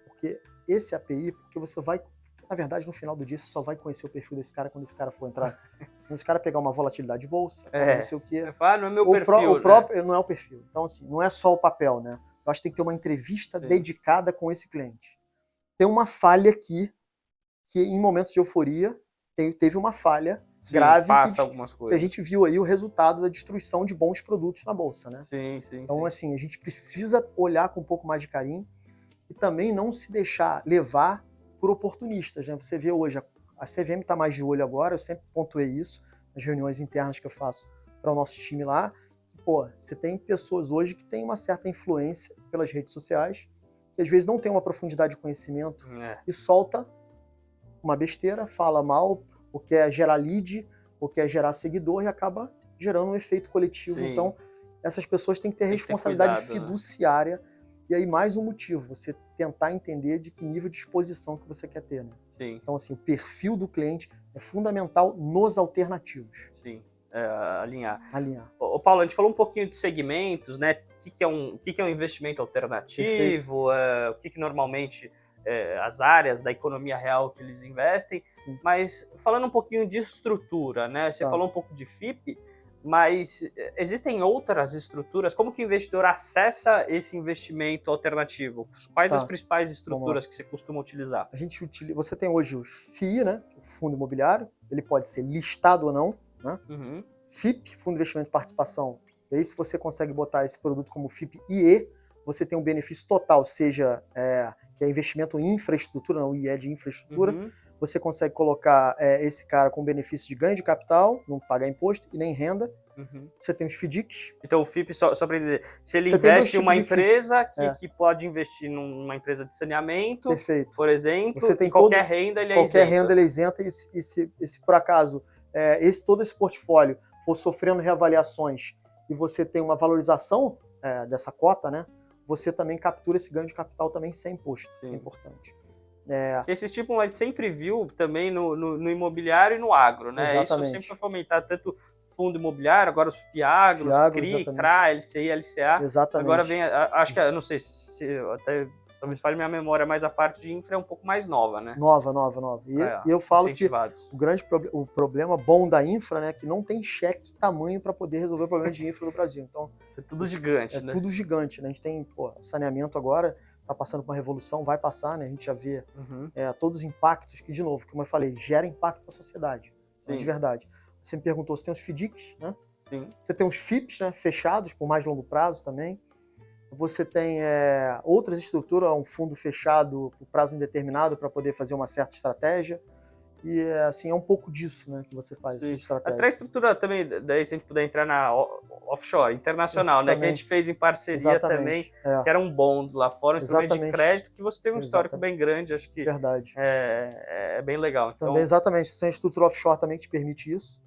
Porque esse API, porque você vai Na verdade, no final do dia, você só vai conhecer o perfil desse cara quando esse cara for entrar. Quando esse cara pegar uma volatilidade de bolsa, não sei o quê. Não é meu perfil, o próprio não é o perfil. Então, assim, não é só o papel, né? Eu acho que tem que ter uma entrevista Sim. dedicada com esse cliente. Tem uma falha aqui, que em momentos de euforia, teve uma falha grave passa algumas que a coisas. gente viu aí o resultado da destruição de bons produtos na bolsa, né? Sim. Então, assim, a gente precisa olhar com um pouco mais de carinho e também não se deixar levar por oportunistas, né? Você vê hoje, a CVM está mais de olho agora, eu sempre pontuei isso nas reuniões internas que eu faço para o nosso time lá, que, pô, você tem pessoas hoje que têm uma certa influência pelas redes sociais, que às vezes não tem uma profundidade de conhecimento e solta uma besteira, fala mal, ou quer gerar lead, ou quer gerar seguidor e acaba gerando um efeito coletivo. Sim. Então, essas pessoas têm que ter Tem que ter responsabilidade cuidado, né? fiduciária. E aí, mais um motivo, você tentar entender de que nível de exposição que você quer ter, né? Sim. Então, assim, o perfil do cliente é fundamental nos alternativos. Sim, alinhar. Ô, Paulo, a gente falou um pouquinho de segmentos, né? O que é um investimento alternativo, o que normalmente as áreas da economia real que eles investem. Sim. Mas falando um pouquinho de estrutura, né? Você falou um pouco de FIP, mas existem outras estruturas? Como que o investidor acessa esse investimento alternativo? Quais as principais estruturas que você costuma utilizar? Você tem hoje o FII, né? O Fundo Imobiliário, ele pode ser listado ou não, né? FIP, Fundo de Investimento de Participação. E aí, se você consegue botar esse produto como FIP-IE, você tem um benefício total, seja que é investimento em infraestrutura, não, IE é de infraestrutura. Você consegue colocar esse cara com benefício de ganho de capital, não pagar imposto e nem renda. Você tem os FDICs. Então o FIP, só para entender, se ele investe em uma empresa que pode investir numa empresa de saneamento, por exemplo, você tem qualquer renda ele é isento. Qualquer renda ele é isenta e se por acaso todo esse portfólio for sofrendo reavaliações e você tem uma valorização dessa cota, né? Você também captura esse ganho de capital também sem imposto, que é importante. Esse tipo a gente sempre viu também no imobiliário e no agro, né? Exatamente. Isso sempre foi fomentado, tanto fundo imobiliário, agora os FIAGROS, CRI, CRA, LCI, LCA. Exatamente. Agora vem, acho que, eu não sei se até talvez fale minha memória, mas a parte de infra é um pouco mais nova, né? Nova. E eu falo que o problema bom da infra, né, é que não tem cheque tamanho para poder resolver o problema de infra do Brasil. Então, é tudo gigante, né? É tudo gigante, né? A gente tem, saneamento agora, está passando por uma revolução, vai passar, né? A gente já vê todos os impactos que, de novo, como eu falei, gera impacto para a sociedade, né, de verdade. Você me perguntou se tem os FDICs, né? Sim. Você tem os FIPs, né, fechados por mais longo prazo também. Você tem outras estruturas, um fundo fechado por prazo indeterminado para poder fazer uma certa estratégia. E, assim, é um pouco disso, né, que você faz, essa estratégia. Até a estrutura também, daí se a gente puder entrar na offshore, internacional, né, que a gente fez em parceria também, que era um bond lá fora, um instrumento de crédito, que você tem um histórico bem grande, acho que é bem legal. Então, também, exatamente, você tem a estrutura offshore também que te permite isso.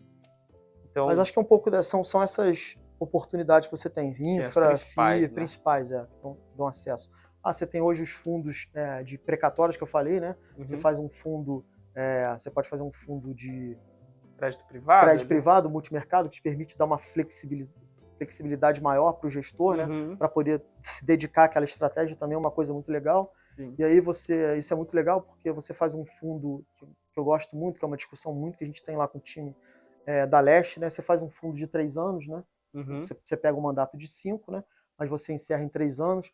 Então, mas acho que é um pouco, são essas oportunidades que você tem, infra, FII, principais, que dão acesso. Você tem hoje os fundos de precatórios que eu falei, né? Você faz um fundo, você pode fazer um fundo de crédito privado, multimercado, que te permite dar uma flexibilidade maior para o gestor, né? Para poder se dedicar àquela estratégia, também é uma coisa muito legal. Sim. E aí isso é muito legal, porque você faz um fundo que eu gosto muito, que é uma discussão muito que a gente tem lá com o time da Leste, né? Você faz um fundo de 3 anos, né? Você pega um mandato de 5, né? Mas você encerra em 3 anos,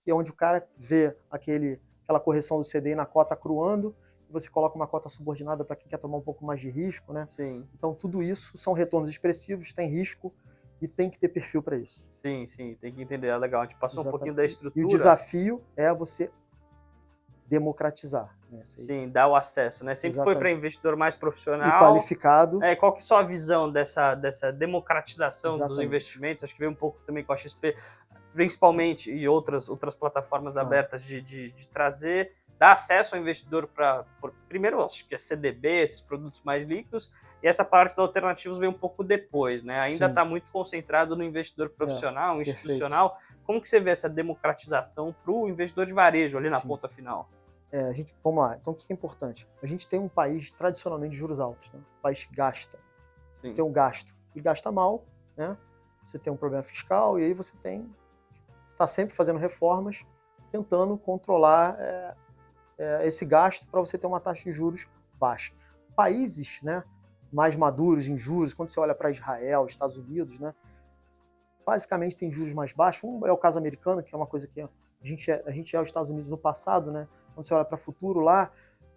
que é onde o cara vê aquela correção do CDI na cota cruando, e você coloca uma cota subordinada para quem quer tomar um pouco mais de risco, né? Sim. Então tudo isso são retornos expressivos, tem risco e tem que ter perfil para isso. Sim, tem que entender, é legal. A gente passou um pouquinho da estrutura. E o desafio é você democratizar. Né? Sim, dar o acesso, né? Sempre foi para investidor mais profissional. E qualificado. Qual que é a sua visão dessa democratização dos investimentos? Acho que veio um pouco também com a XP, principalmente, e outras plataformas abertas de trazer, dar acesso ao investidor primeiro, acho que é CDB, esses produtos mais líquidos, e essa parte dos alternativos veio um pouco depois, né? Ainda está muito concentrado no investidor profissional, institucional. Como que você vê essa democratização para o investidor de varejo ali na ponta final? Vamos lá. Então, o que é importante? A gente tem um país tradicionalmente de juros altos, né? Um país que gasta. Tem um gasto. E gasta mal, né? Você tem um problema fiscal e aí você está sempre fazendo reformas, tentando controlar esse gasto para você ter uma taxa de juros baixa. Países, né, mais maduros em juros, quando você olha para Israel, Estados Unidos, né, basicamente tem juros mais baixos. É o caso americano, que é uma coisa que a gente é os Estados Unidos no passado, né? Quando você olha para o futuro lá,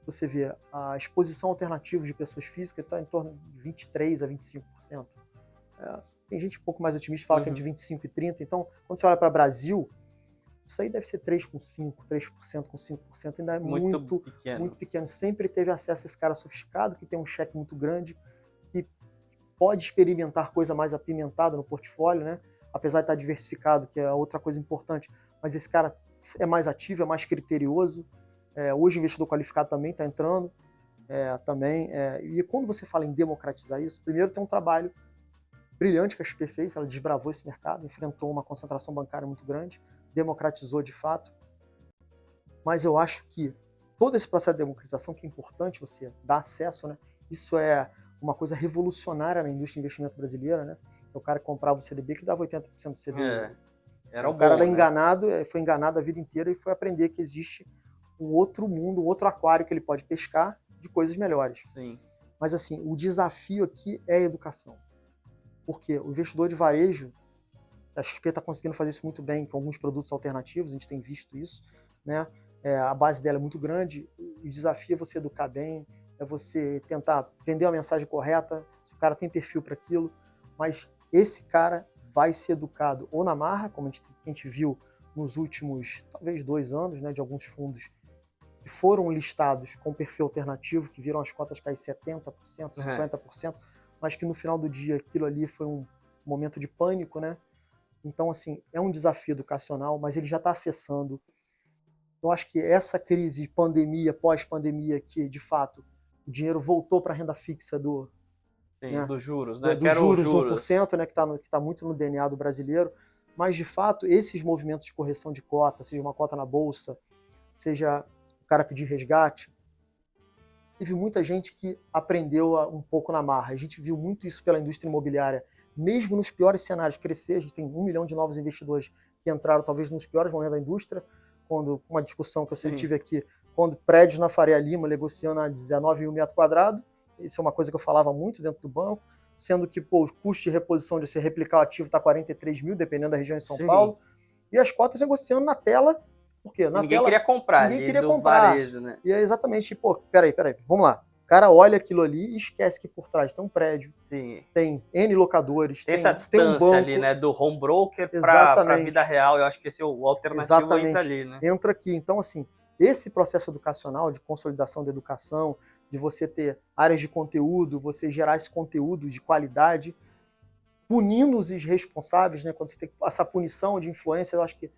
você vê a exposição alternativa de pessoas físicas está em torno de 23% a 25%. Tem gente um pouco mais otimista que fala que é de 25% e 30%. Então, quando você olha para o Brasil, isso aí deve ser 3,5%, 3% com 5%, ainda é muito pequeno. Sempre teve acesso a esse cara sofisticado, que tem um cheque muito grande, que pode experimentar coisa mais apimentada no portfólio, né? Apesar de estar diversificado, que é outra coisa importante, mas esse cara é mais ativo, é mais criterioso. Hoje o investidor qualificado também está entrando. E quando você fala em democratizar isso, primeiro tem um trabalho brilhante que a XP fez, ela desbravou esse mercado, enfrentou uma concentração bancária muito grande, democratizou de fato. Mas eu acho que todo esse processo de democratização, que é importante você dar acesso, né? Isso é uma coisa revolucionária na indústria de investimento brasileira, né? O cara comprava o CDB que dava 80% do CDI. O cara era enganado, foi enganado a vida inteira e foi aprender que existe um outro mundo, um outro aquário que ele pode pescar de coisas melhores. Sim. Mas assim, o desafio aqui é a educação. Porque o investidor de varejo, a XP está conseguindo fazer isso muito bem com alguns produtos alternativos, a gente tem visto isso, né? A base dela é muito grande, o desafio é você educar bem, é você tentar vender a mensagem correta, se o cara tem perfil para aquilo, mas esse cara vai ser educado ou na marra, como a gente viu nos últimos, talvez 2 anos, né, de alguns fundos que foram listados com perfil alternativo, que viram as cotas cair 70%, 50%, mas que no final do dia aquilo ali foi um momento de pânico, né? Então, assim, é um desafio educacional, mas ele já está acessando. Eu acho que essa crise, pandemia, pós-pandemia, que de fato o dinheiro voltou para a renda fixa dos juros, né? Do juros 1%, né, que tá muito no DNA do brasileiro, mas de fato esses movimentos de correção de cota, seja uma cota na bolsa, seja o cara pedir resgate, teve muita gente que aprendeu um pouco na marra. A gente viu muito isso pela indústria imobiliária, mesmo nos piores cenários crescer. A gente tem 1 milhão de novos investidores que entraram talvez nos piores momentos da indústria, quando uma discussão que eu sempre tive aqui, quando prédios na Faria Lima negociando a 19 mil metros quadrados, isso é uma coisa que eu falava muito dentro do banco, sendo que o custo de reposição de você replicar o ativo está 43 mil, dependendo da região em São Paulo, e as cotas negociando na tela, porque na ninguém tela queria comprar, ninguém queria comprar. Varejo, né? E é exatamente, peraí, vamos lá. O cara olha aquilo ali e esquece que por trás tem um prédio, tem N locadores, tem essa distância tem um banco, ali, né, do home broker para a vida real. Eu acho que esse é o alternativo entra ali, né? Entra aqui. Então, assim, esse processo educacional de consolidação da educação, de você ter áreas de conteúdo, você gerar esse conteúdo de qualidade, punindo os irresponsáveis, né? Quando você tem essa punição de influência, eu acho que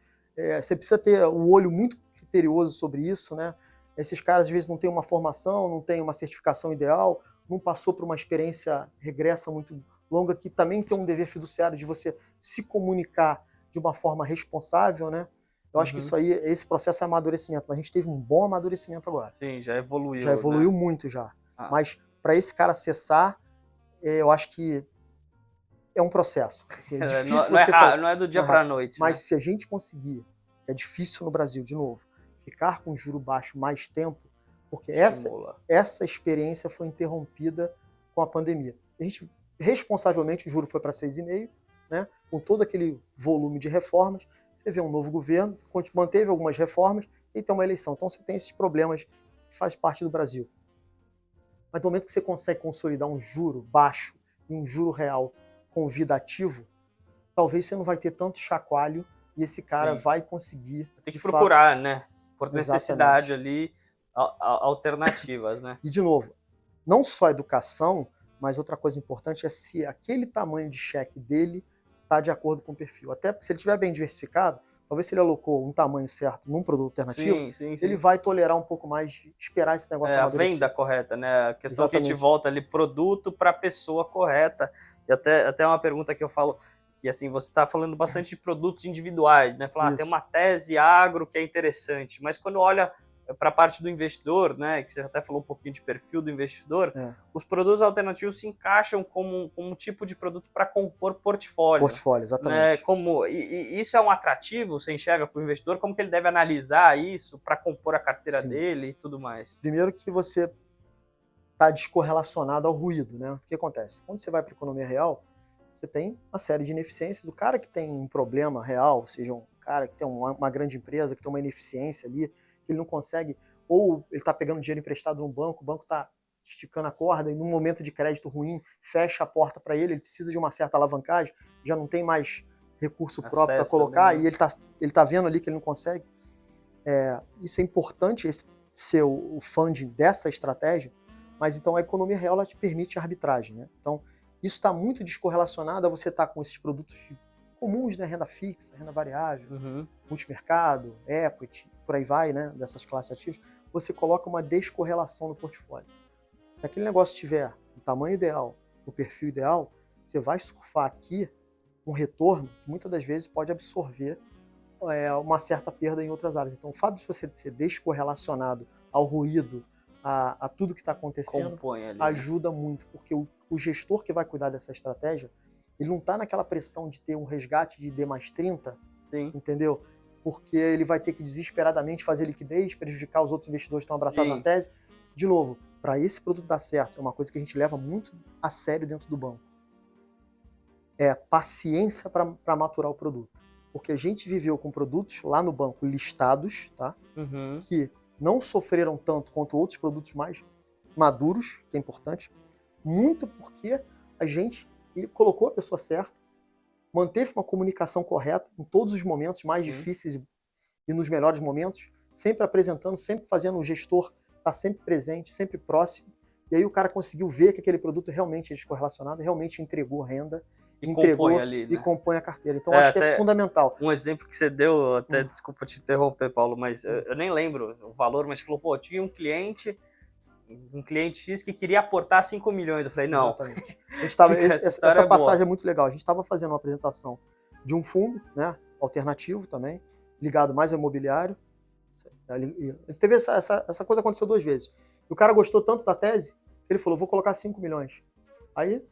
você precisa ter um olho muito criterioso sobre isso, né? Esses caras, às vezes, não têm uma formação, não têm uma certificação ideal, não passou por uma experiência regressa muito longa, que também tem um dever fiduciário de você se comunicar de uma forma responsável, né? Eu acho que isso aí, esse processo é amadurecimento. Mas a gente teve um bom amadurecimento agora. Sim, já evoluiu. Já evoluiu muito já. Mas para esse cara acessar, eu acho que é um processo. Assim, é difícil não é do dia para a noite. Mas se a gente conseguir, é difícil no Brasil, de novo, ficar com juro baixo mais tempo, porque essa experiência foi interrompida com a pandemia. A gente, responsavelmente, o juro foi para 6,5%, né, com todo aquele volume de reformas. Você vê um novo governo, manteve algumas reformas e tem uma eleição. Então você tem esses problemas que faz parte do Brasil. Mas no momento que você consegue consolidar um juro baixo e um juro real convidativo, talvez você não vai ter tanto chacoalho e esse cara vai conseguir... Tem que procurar, né? Por necessidade ali, alternativas, né? E, de novo, não só a educação, mas outra coisa importante é se aquele tamanho de cheque dele está de acordo com o perfil. Até porque se ele estiver bem diversificado, talvez se ele alocou um tamanho certo num produto alternativo, ele vai tolerar um pouco mais de esperar esse negócio amadurecer. A venda correta, né? A questão que a gente volta ali, produto para a pessoa correta. E até uma pergunta que eu falo, que assim, você está falando bastante de produtos individuais, né? Falar, tem uma tese agro que é interessante, mas quando olha para a parte do investidor, né, que você até falou um pouquinho de perfil do investidor, os produtos alternativos se encaixam como um tipo de produto para compor portfólio. Portfólio, Né, exatamente. e isso é um atrativo, você enxerga para o investidor, como que ele deve analisar isso para compor a carteira Sim. dele e tudo mais? Primeiro que você está descorrelacionado ao ruído, né? O que acontece? Quando você vai para a economia real, você tem uma série de ineficiências. O cara que tem um problema real, seja um cara que tem uma grande empresa, que tem uma ineficiência ali, que ele não consegue, ou ele está pegando dinheiro emprestado no banco, o banco está esticando a corda e num momento de crédito ruim, fecha a porta para ele, ele precisa de uma certa alavancagem, já não tem mais recurso próprio para colocar, né? e ele tá vendo ali que ele não consegue. Isso é importante, esse ser o funding dessa estratégia, mas então a economia real ela te permite arbitragem, né? Então isso está muito descorrelacionado a você estar com esses produtos comuns, né? Renda fixa, renda variável, multimercado, equity, por aí vai, né? Dessas classes ativas, você coloca uma descorrelação no portfólio. Se aquele negócio tiver o tamanho ideal, o perfil ideal, você vai surfar aqui um retorno que muitas das vezes pode absorver uma certa perda em outras áreas. Então, o fato de você ser descorrelacionado ao ruído, a tudo que está acontecendo, Ali, ajuda muito, porque o gestor que vai cuidar dessa estratégia, ele não está naquela pressão de ter um resgate de D mais 30, Sim. Entendeu? Porque ele vai ter que desesperadamente fazer liquidez, prejudicar os outros investidores que estão abraçados na tese. De novo, para esse produto dar certo, é uma coisa que a gente leva muito a sério dentro do banco. É paciência para maturar o produto. Porque a gente viveu com produtos lá no banco listados, tá? Que não sofreram tanto quanto outros produtos mais maduros, que é importante, muito porque a gente colocou a pessoa certa, manteve uma comunicação correta em todos os momentos mais difíceis e nos melhores momentos, sempre apresentando, sempre fazendo o gestor estar sempre presente, sempre próximo, e aí o cara conseguiu ver que aquele produto realmente é descorrelacionado, realmente entregou renda, entregou ali, né? E compõe a carteira. Então acho que é fundamental. Um exemplo que você deu, até desculpa te interromper, Paulo, mas eu nem lembro o valor, mas você falou, pô, tinha um cliente X que queria aportar 5 milhões. Eu falei, não. Exatamente. Essa passagem é muito legal. A gente estava fazendo uma apresentação de um fundo, né, alternativo também, ligado mais ao imobiliário. Teve essa coisa aconteceu 2 vezes. E o cara gostou tanto da tese que ele falou, vou colocar 5 milhões. Aí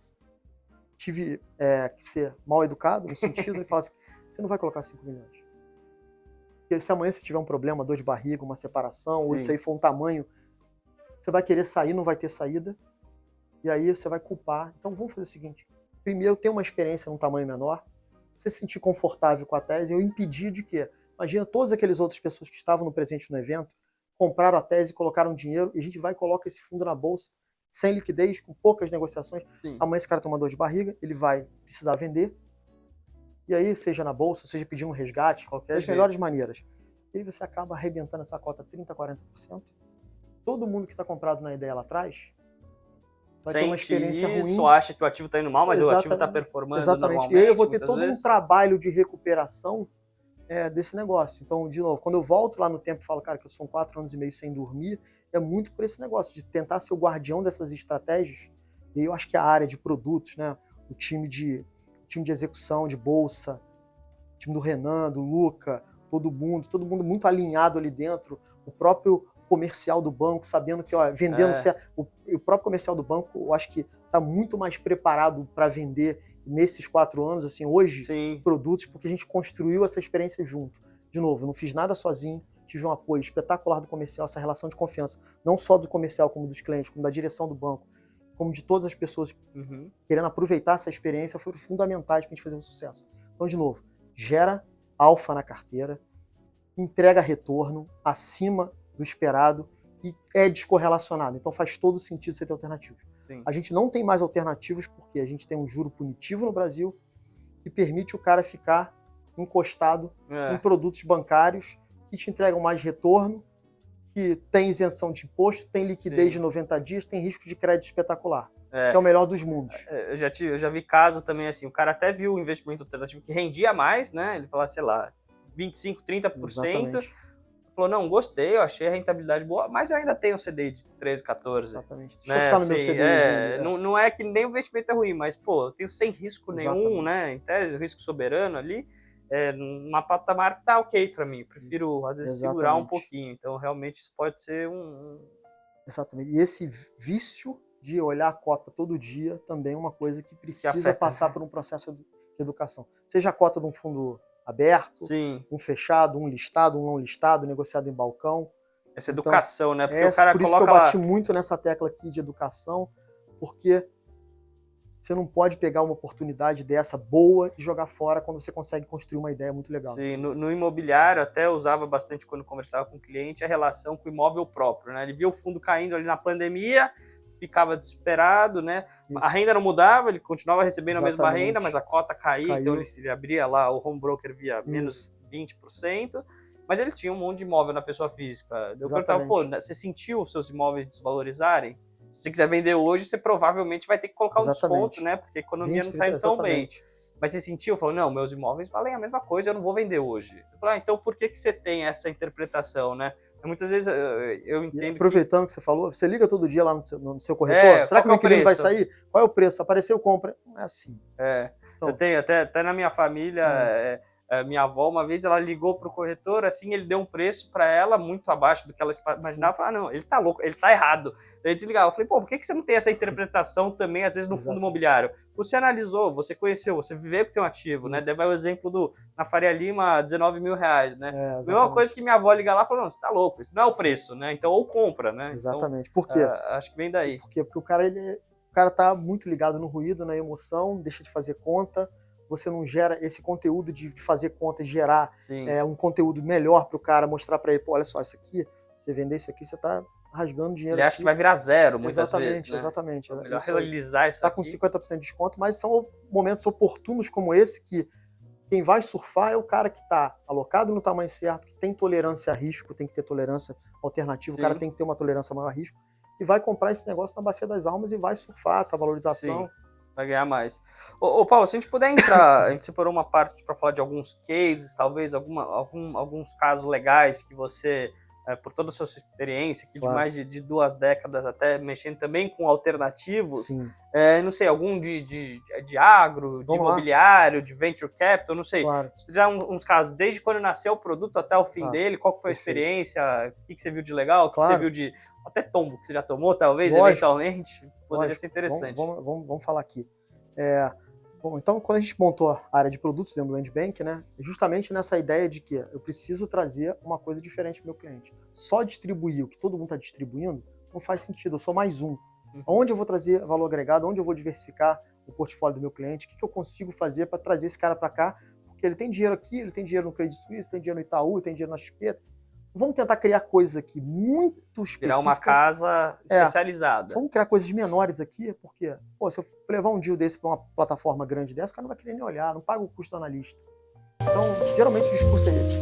tive que ser mal educado, no sentido, ele fala assim, você não vai colocar 5 milhões. Porque se amanhã você tiver um problema, dor de barriga, uma separação, ou isso aí for um tamanho, você vai querer sair, não vai ter saída, e aí você vai culpar. Então vamos fazer o seguinte, primeiro ter uma experiência num tamanho menor, você se sentir confortável com a tese, eu impedir de que, imagina todas aquelas outras pessoas que estavam no presente no evento, compraram a tese, colocaram dinheiro, e a gente vai e coloca esse fundo na bolsa, sem liquidez, com poucas negociações. Amanhã esse cara tem uma dor de barriga, ele vai precisar vender, e aí seja na bolsa, seja pedindo um resgate, das melhores maneiras. E aí você acaba arrebentando essa cota 30%, 40%. Todo mundo que está comprado na ideia lá atrás vai ter uma experiência ruim. Isso, acha que o ativo está indo mal, mas o ativo está performando normalmente. E aí eu vou ter todo um trabalho de recuperação desse negócio. Então, de novo, quando eu volto lá no tempo e falo, cara, que eu sou 4 anos e meio sem dormir, é muito por esse negócio, de tentar ser o guardião dessas estratégias. E aí eu acho que a área de produtos, né, o time de execução, de bolsa, o time do Renan, do Luca, todo mundo muito alinhado ali dentro, o próprio comercial do banco, sabendo que, vendendo o próprio comercial do banco, eu acho que está muito mais preparado para vender nesses 4 anos, assim, hoje, produtos, porque a gente construiu essa experiência junto. De novo, eu não fiz nada sozinho, tive um apoio espetacular do comercial, essa relação de confiança, não só do comercial, como dos clientes, como da direção do banco, como de todas as pessoas querendo aproveitar essa experiência, foram fundamentais para a gente fazer um sucesso. Então, de novo, gera alfa na carteira, entrega retorno acima do esperado e é descorrelacionado. Então faz todo sentido você ter alternativo. A gente não tem mais alternativos porque a gente tem um juro punitivo no Brasil que permite o cara ficar encostado em produtos bancários que te entregam mais retorno, que tem isenção de imposto, tem liquidez de 90 dias, tem risco de crédito espetacular. Que é o melhor dos mundos. Eu já vi caso também assim, o cara até viu o investimento alternativo que rendia mais, né? Ele falava, sei lá, 25%, 30%. Exatamente. Falou, não, gostei, eu achei a rentabilidade boa, mas eu ainda tenho um CDI de 13, 14. Exatamente. Deixa eu ficar no meu CDI. Não é que nem o investimento é ruim, mas, pô, eu tenho sem risco nenhum, né? Em tese, risco soberano ali. numa patamar que tá ok para mim. Prefiro, às vezes, segurar um Exatamente. pouquinho. Então, realmente, isso pode ser Exatamente. E esse vício de olhar a cota todo dia também é uma coisa que que precisa afeta, passar né? por um processo de educação. Seja a cota de um fundo aberto, Sim, um fechado, um listado, um não listado, negociado em balcão. essa Então, educação, né? Porque o cara por isso que eu coloca bati lá. muito nessa tecla aqui de educação, porque você não pode pegar uma oportunidade dessa boa e jogar fora quando você consegue construir uma ideia muito legal. Sim, no imobiliário até usava bastante quando conversava com o cliente a relação com o imóvel próprio, né? Ele via o fundo caindo ali na pandemia, ficava desesperado, né? A Isso, renda não mudava, ele continuava recebendo a mesma renda, mas exatamente. a cota caía, então Caiu. ele abria lá, o home broker via menos Isso, 20%, mas ele tinha um monte de imóvel na pessoa física. Eu perguntava, pô, exatamente. você sentiu os seus imóveis desvalorizarem? Se você quiser vender hoje, você provavelmente vai ter que colocar um desconto, Exatamente. né? Porque a economia 20, não está 30, indo tão bem. exatamente. Mas você sentiu? Falou, não, meus imóveis valem a mesma coisa, eu não vou vender hoje. Eu falei, então por que você tem essa interpretação, né? Muitas vezes eu E entendo que aproveitando que você falou, você liga todo dia lá no seu corretor? Será qual que que o é o inquilino vai preço? sair? Qual é o preço? Apareceu, compra. Não é assim. Eu Então, tenho até na minha família, é, minha avó, uma vez ela ligou pro corretor, assim, ele deu um preço para ela muito abaixo do que ela sim, imaginava. Falei, ah, não, ele tá louco, ele tá errado. Daí desligava. Eu falei, pô, por que você não tem essa interpretação também, às vezes, no fundo exatamente. imobiliário? Você analisou, você conheceu, você viveu com o teu ativo, né? Daí Isso. vai o exemplo na Faria Lima, R$ 19 mil, né? Mesma coisa Exatamente. que minha avó liga lá e fala, não, você tá louco, isso não é o preço, né? Então, ou compra, né? Então, Exatamente. Por quê? acho que vem daí. Por quê? Porque o cara tá muito ligado no ruído, na emoção, deixa de fazer conta, você não gera esse conteúdo de fazer conta e gerar Sim. um conteúdo melhor para o cara, mostrar para ele, pô, olha só, isso aqui, você vender isso aqui, você tá rasgando dinheiro Ele acha que aqui. vai virar zero muitas vezes, Exatamente, né? exatamente. É É melhor isso aí. realizar isso Tá com aqui. 50% de desconto, mas são momentos oportunos como esse que quem vai surfar é o cara que está alocado no tamanho certo, que tem tolerância a risco, tem que ter tolerância alternativa, o cara Sim, tem que ter uma tolerância maior a risco, e vai comprar esse negócio na bacia das almas e vai surfar essa sim. valorização. Vai ganhar mais. Ô, Paulo, se a gente puder entrar, a gente separou uma parte para falar de alguns cases, talvez alguns casos legais que você, por toda a sua experiência, aqui de Claro, mais de 2 décadas, até mexendo também com alternativos, sim. não sei, algum de agro, de Vamos lá, imobiliário, de venture capital, não sei. claro, Se fizer uns casos, desde quando nasceu o produto até o fim tá, dele, qual que foi a perfeito. experiência, o que você viu de legal, o que você Claro, viu de até tombo que você já tomou, talvez, lógico, eventualmente, poderia ser lógico. Vamos, interessante. vamos, vamos, vamos falar aqui. É, bom, então, quando a gente montou a área de produtos dentro do Endbank, né, é justamente nessa ideia de que eu preciso trazer uma coisa diferente para o meu cliente. Só distribuir o que todo mundo está distribuindo não faz sentido, eu sou mais um. Uhum. Onde eu vou trazer valor agregado, onde eu vou diversificar o portfólio do meu cliente, o que eu consigo fazer para trazer esse cara para cá, porque ele tem dinheiro aqui, ele tem dinheiro no Credit Suisse, tem dinheiro no Itaú, tem dinheiro na XP. Vamos tentar criar coisas aqui muito Virar uma específicas. casa especializada. Vamos criar coisas menores aqui, porque, pô, se eu levar um deal desse para uma plataforma grande dessa, o cara não vai querer nem olhar, não paga o custo do analista. Então, geralmente o discurso é esse.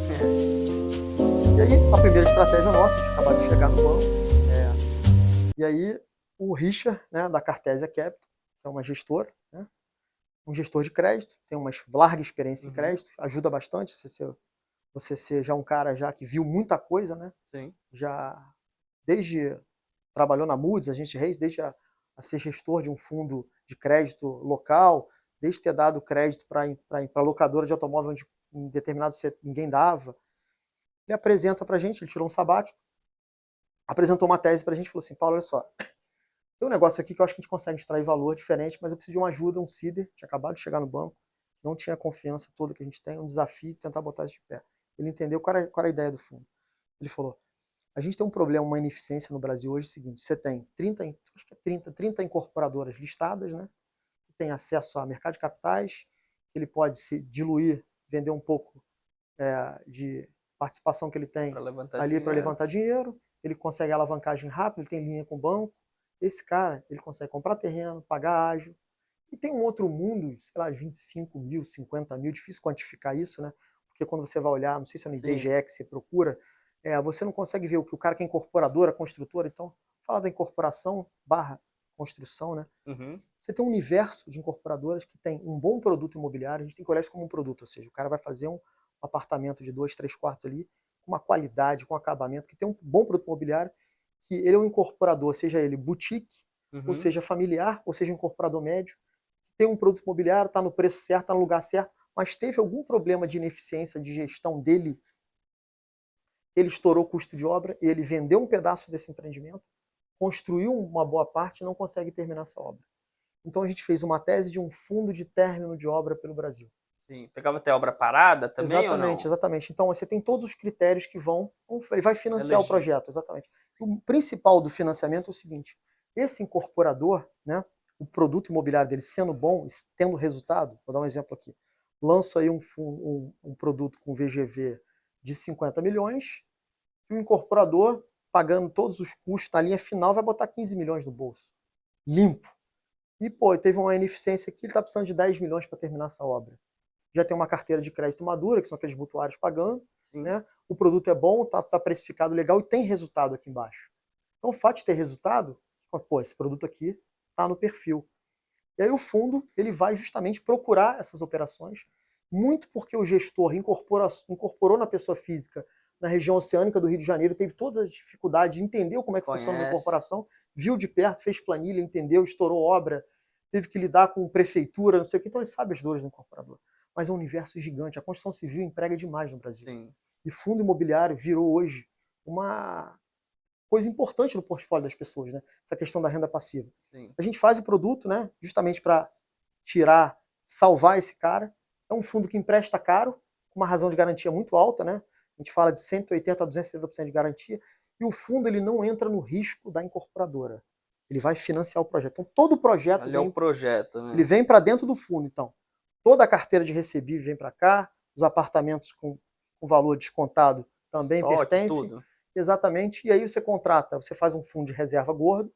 E aí, a primeira estratégia nossa, a gente acabou de chegar no banco, e aí o Richard, né, da Cartesia Capital, que é uma gestora, né, um gestor de crédito, tem uma larga experiência em crédito, ajuda bastante você ser já um cara já que viu muita coisa, né? Sim. Já desde trabalhou na Moody's, a gente Reis, desde a ser gestor de um fundo de crédito local, desde ter dado crédito para locadora de automóvel onde em determinado setor ninguém dava. Ele apresenta para a gente, ele tirou um sabático, apresentou uma tese para a gente e falou assim, Paulo, olha só, tem um negócio aqui que eu acho que a gente consegue extrair valor diferente, mas eu preciso de uma ajuda, um CIDR, tinha acabado de chegar no banco, não tinha a confiança toda que a gente tem, um desafio tentar botar isso de pé. Ele entendeu qual era a ideia do fundo. Ele falou, a gente tem um problema, uma ineficiência no Brasil hoje, é o seguinte, você tem 30 incorporadoras listadas, né, que tem acesso a mercado de capitais, que ele pode se diluir, vender um pouco de participação que ele tem ali para levantar dinheiro, ele consegue alavancagem rápida, ele tem linha com o banco, esse cara, ele consegue comprar terreno, pagar ágio, e tem um outro mundo, sei lá, 25 mil, 50 mil, difícil quantificar isso, né, porque quando você vai olhar, não sei se é no IBGE que você procura, você não consegue ver o que o cara que é incorporadora, construtora, então, fala da incorporação barra construção, né? Uhum. Você tem um universo de incorporadoras que tem um bom produto imobiliário, a gente tem que olhar isso como um produto, ou seja, o cara vai fazer um apartamento de 2, 3 quartos ali, com uma qualidade, com acabamento, que tem um bom produto imobiliário, que ele é um incorporador, seja ele boutique, ou seja familiar, ou seja um incorporador médio, que tem um produto imobiliário, está no preço certo, está no lugar certo, mas teve algum problema de ineficiência de gestão dele, ele estourou o custo de obra e ele vendeu um pedaço desse empreendimento, construiu uma boa parte e não consegue terminar essa obra. Então a gente fez uma tese de um fundo de término de obra pelo Brasil. Sim. Pegava até obra parada também ou não? Exatamente. Então você tem todos os critérios que ele vai financiar o Eleger. projeto, exatamente. O principal do financiamento é o seguinte: esse incorporador, né, o produto imobiliário dele sendo bom, tendo resultado, vou dar um exemplo aqui. Lanço aí um produto com VGV de 50 milhões, e o incorporador, pagando todos os custos na linha final, vai botar 15 milhões no bolso. Limpo. E, pô, teve uma ineficiência aqui, ele está precisando de 10 milhões para terminar essa obra. Já tem uma carteira de crédito madura, que são aqueles mutuários pagando, né? O produto é bom, tá precificado legal e tem resultado aqui embaixo. Então, o fato de ter resultado, pô, esse produto aqui está no perfil. E aí o fundo ele vai justamente procurar essas operações, muito porque o gestor incorporou na pessoa física, na região oceânica do Rio de Janeiro, teve todas as dificuldades, entendeu como é que funciona uma incorporação, viu de perto, fez planilha, entendeu, estourou obra, teve que lidar com prefeitura, não sei o que, então ele sabe as dores do incorporador. Mas é um universo gigante, a construção civil emprega demais no Brasil. Sim. E fundo imobiliário virou hoje uma coisa importante no portfólio das pessoas, né? Essa questão da renda passiva. Sim. A gente faz o produto, né, justamente para salvar esse cara. É um fundo que empresta caro, com uma razão de garantia muito alta, né? A gente fala de 180% a 270% de garantia. E o fundo ele não entra no risco da incorporadora. Ele vai financiar o projeto. Então todo o projeto Ali é um projeto, né? Ele vem para dentro do fundo. Então toda a carteira de recebíveis vem para cá, os apartamentos com valor descontado também pertencem. Tudo. Exatamente. E aí você contrata, você faz um fundo de reserva gordo,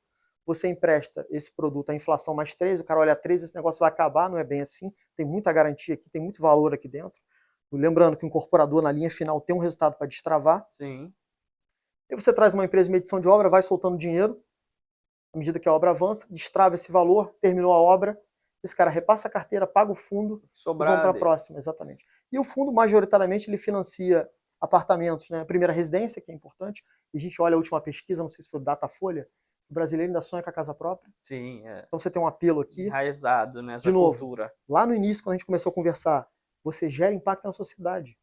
você empresta esse produto à inflação mais 3, o cara olha 3, esse negócio vai acabar, não é bem assim. Tem muita garantia aqui, tem muito valor aqui dentro. Lembrando que o incorporador na linha final tem um resultado para destravar. Sim. E você traz uma empresa de medição de obra, vai soltando dinheiro, à medida que a obra avança, destrava esse valor, terminou a obra, esse cara repassa a carteira, paga o fundo, Sobrar e vamos para a próxima, exatamente. E o fundo, majoritariamente, ele financia apartamentos, né? A primeira residência, que é importante, e a gente olha a última pesquisa, não sei se foi Datafolha, o brasileiro ainda sonha com a casa própria. Sim, é. Então você tem um apelo aqui. Enraizado nessa de novo, cultura. Lá no início, quando a gente começou a conversar, você gera impacto na sociedade.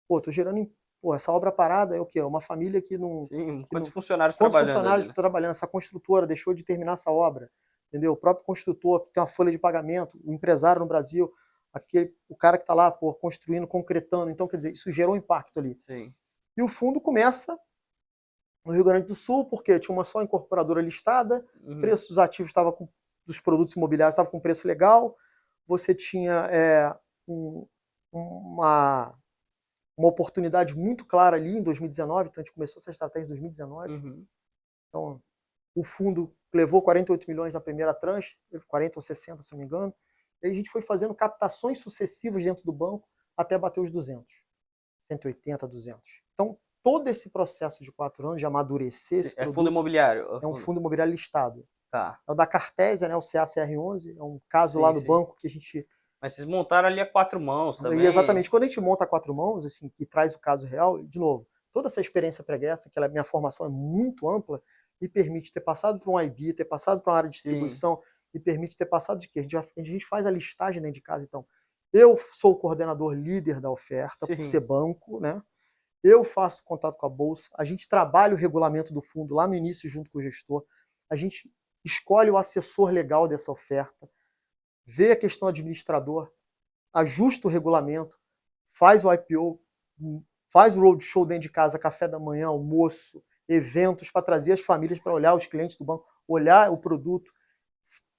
Pô, tô gerando... Pô, essa obra parada é o quê? É uma família que não... Sim, quantos funcionários trabalhando? Quantos funcionários estão trabalhando? Essa construtora deixou de terminar essa obra. Entendeu? O próprio construtor que tem uma folha de pagamento, o empresário no Brasil, o cara que está lá construindo, concretando. Então, quer dizer, isso gerou um impacto ali. Sim. E o fundo começa no Rio Grande do Sul, porque tinha uma só incorporadora listada, o preço dos ativos dos produtos imobiliários estava com preço legal, você tinha uma oportunidade muito clara ali em 2019, então a gente começou essa estratégia em 2019. Então, o fundo levou 48 milhões na primeira tranche, 40 ou 60, se não me engano, e aí a gente foi fazendo captações sucessivas dentro do banco até bater os 200, 180, 200. Então, todo esse processo de 4 anos de amadurecer esse produto... fundo imobiliário? É um fundo imobiliário listado. Tá. É o da Cartésia, né, o CACR11, é um caso lá no banco que a gente... Mas vocês montaram ali a 4 mãos também. E exatamente. Quando a gente monta a 4 mãos, assim, e traz o caso real, de novo, toda essa experiência pregressa, que minha formação é muito ampla, me permite ter passado por um IB, ter passado por uma área de distribuição, me permite ter passado de quê? A gente faz a listagem dentro de casa, então. Eu sou o coordenador líder da oferta, por ser banco, né? Eu faço contato com a bolsa, a gente trabalha o regulamento do fundo lá no início junto com o gestor, a gente escolhe o assessor legal dessa oferta, vê a questão administrador, ajusta o regulamento, faz o IPO, faz o roadshow dentro de casa, café da manhã, almoço, eventos para trazer as famílias para olhar os clientes do banco, olhar o produto.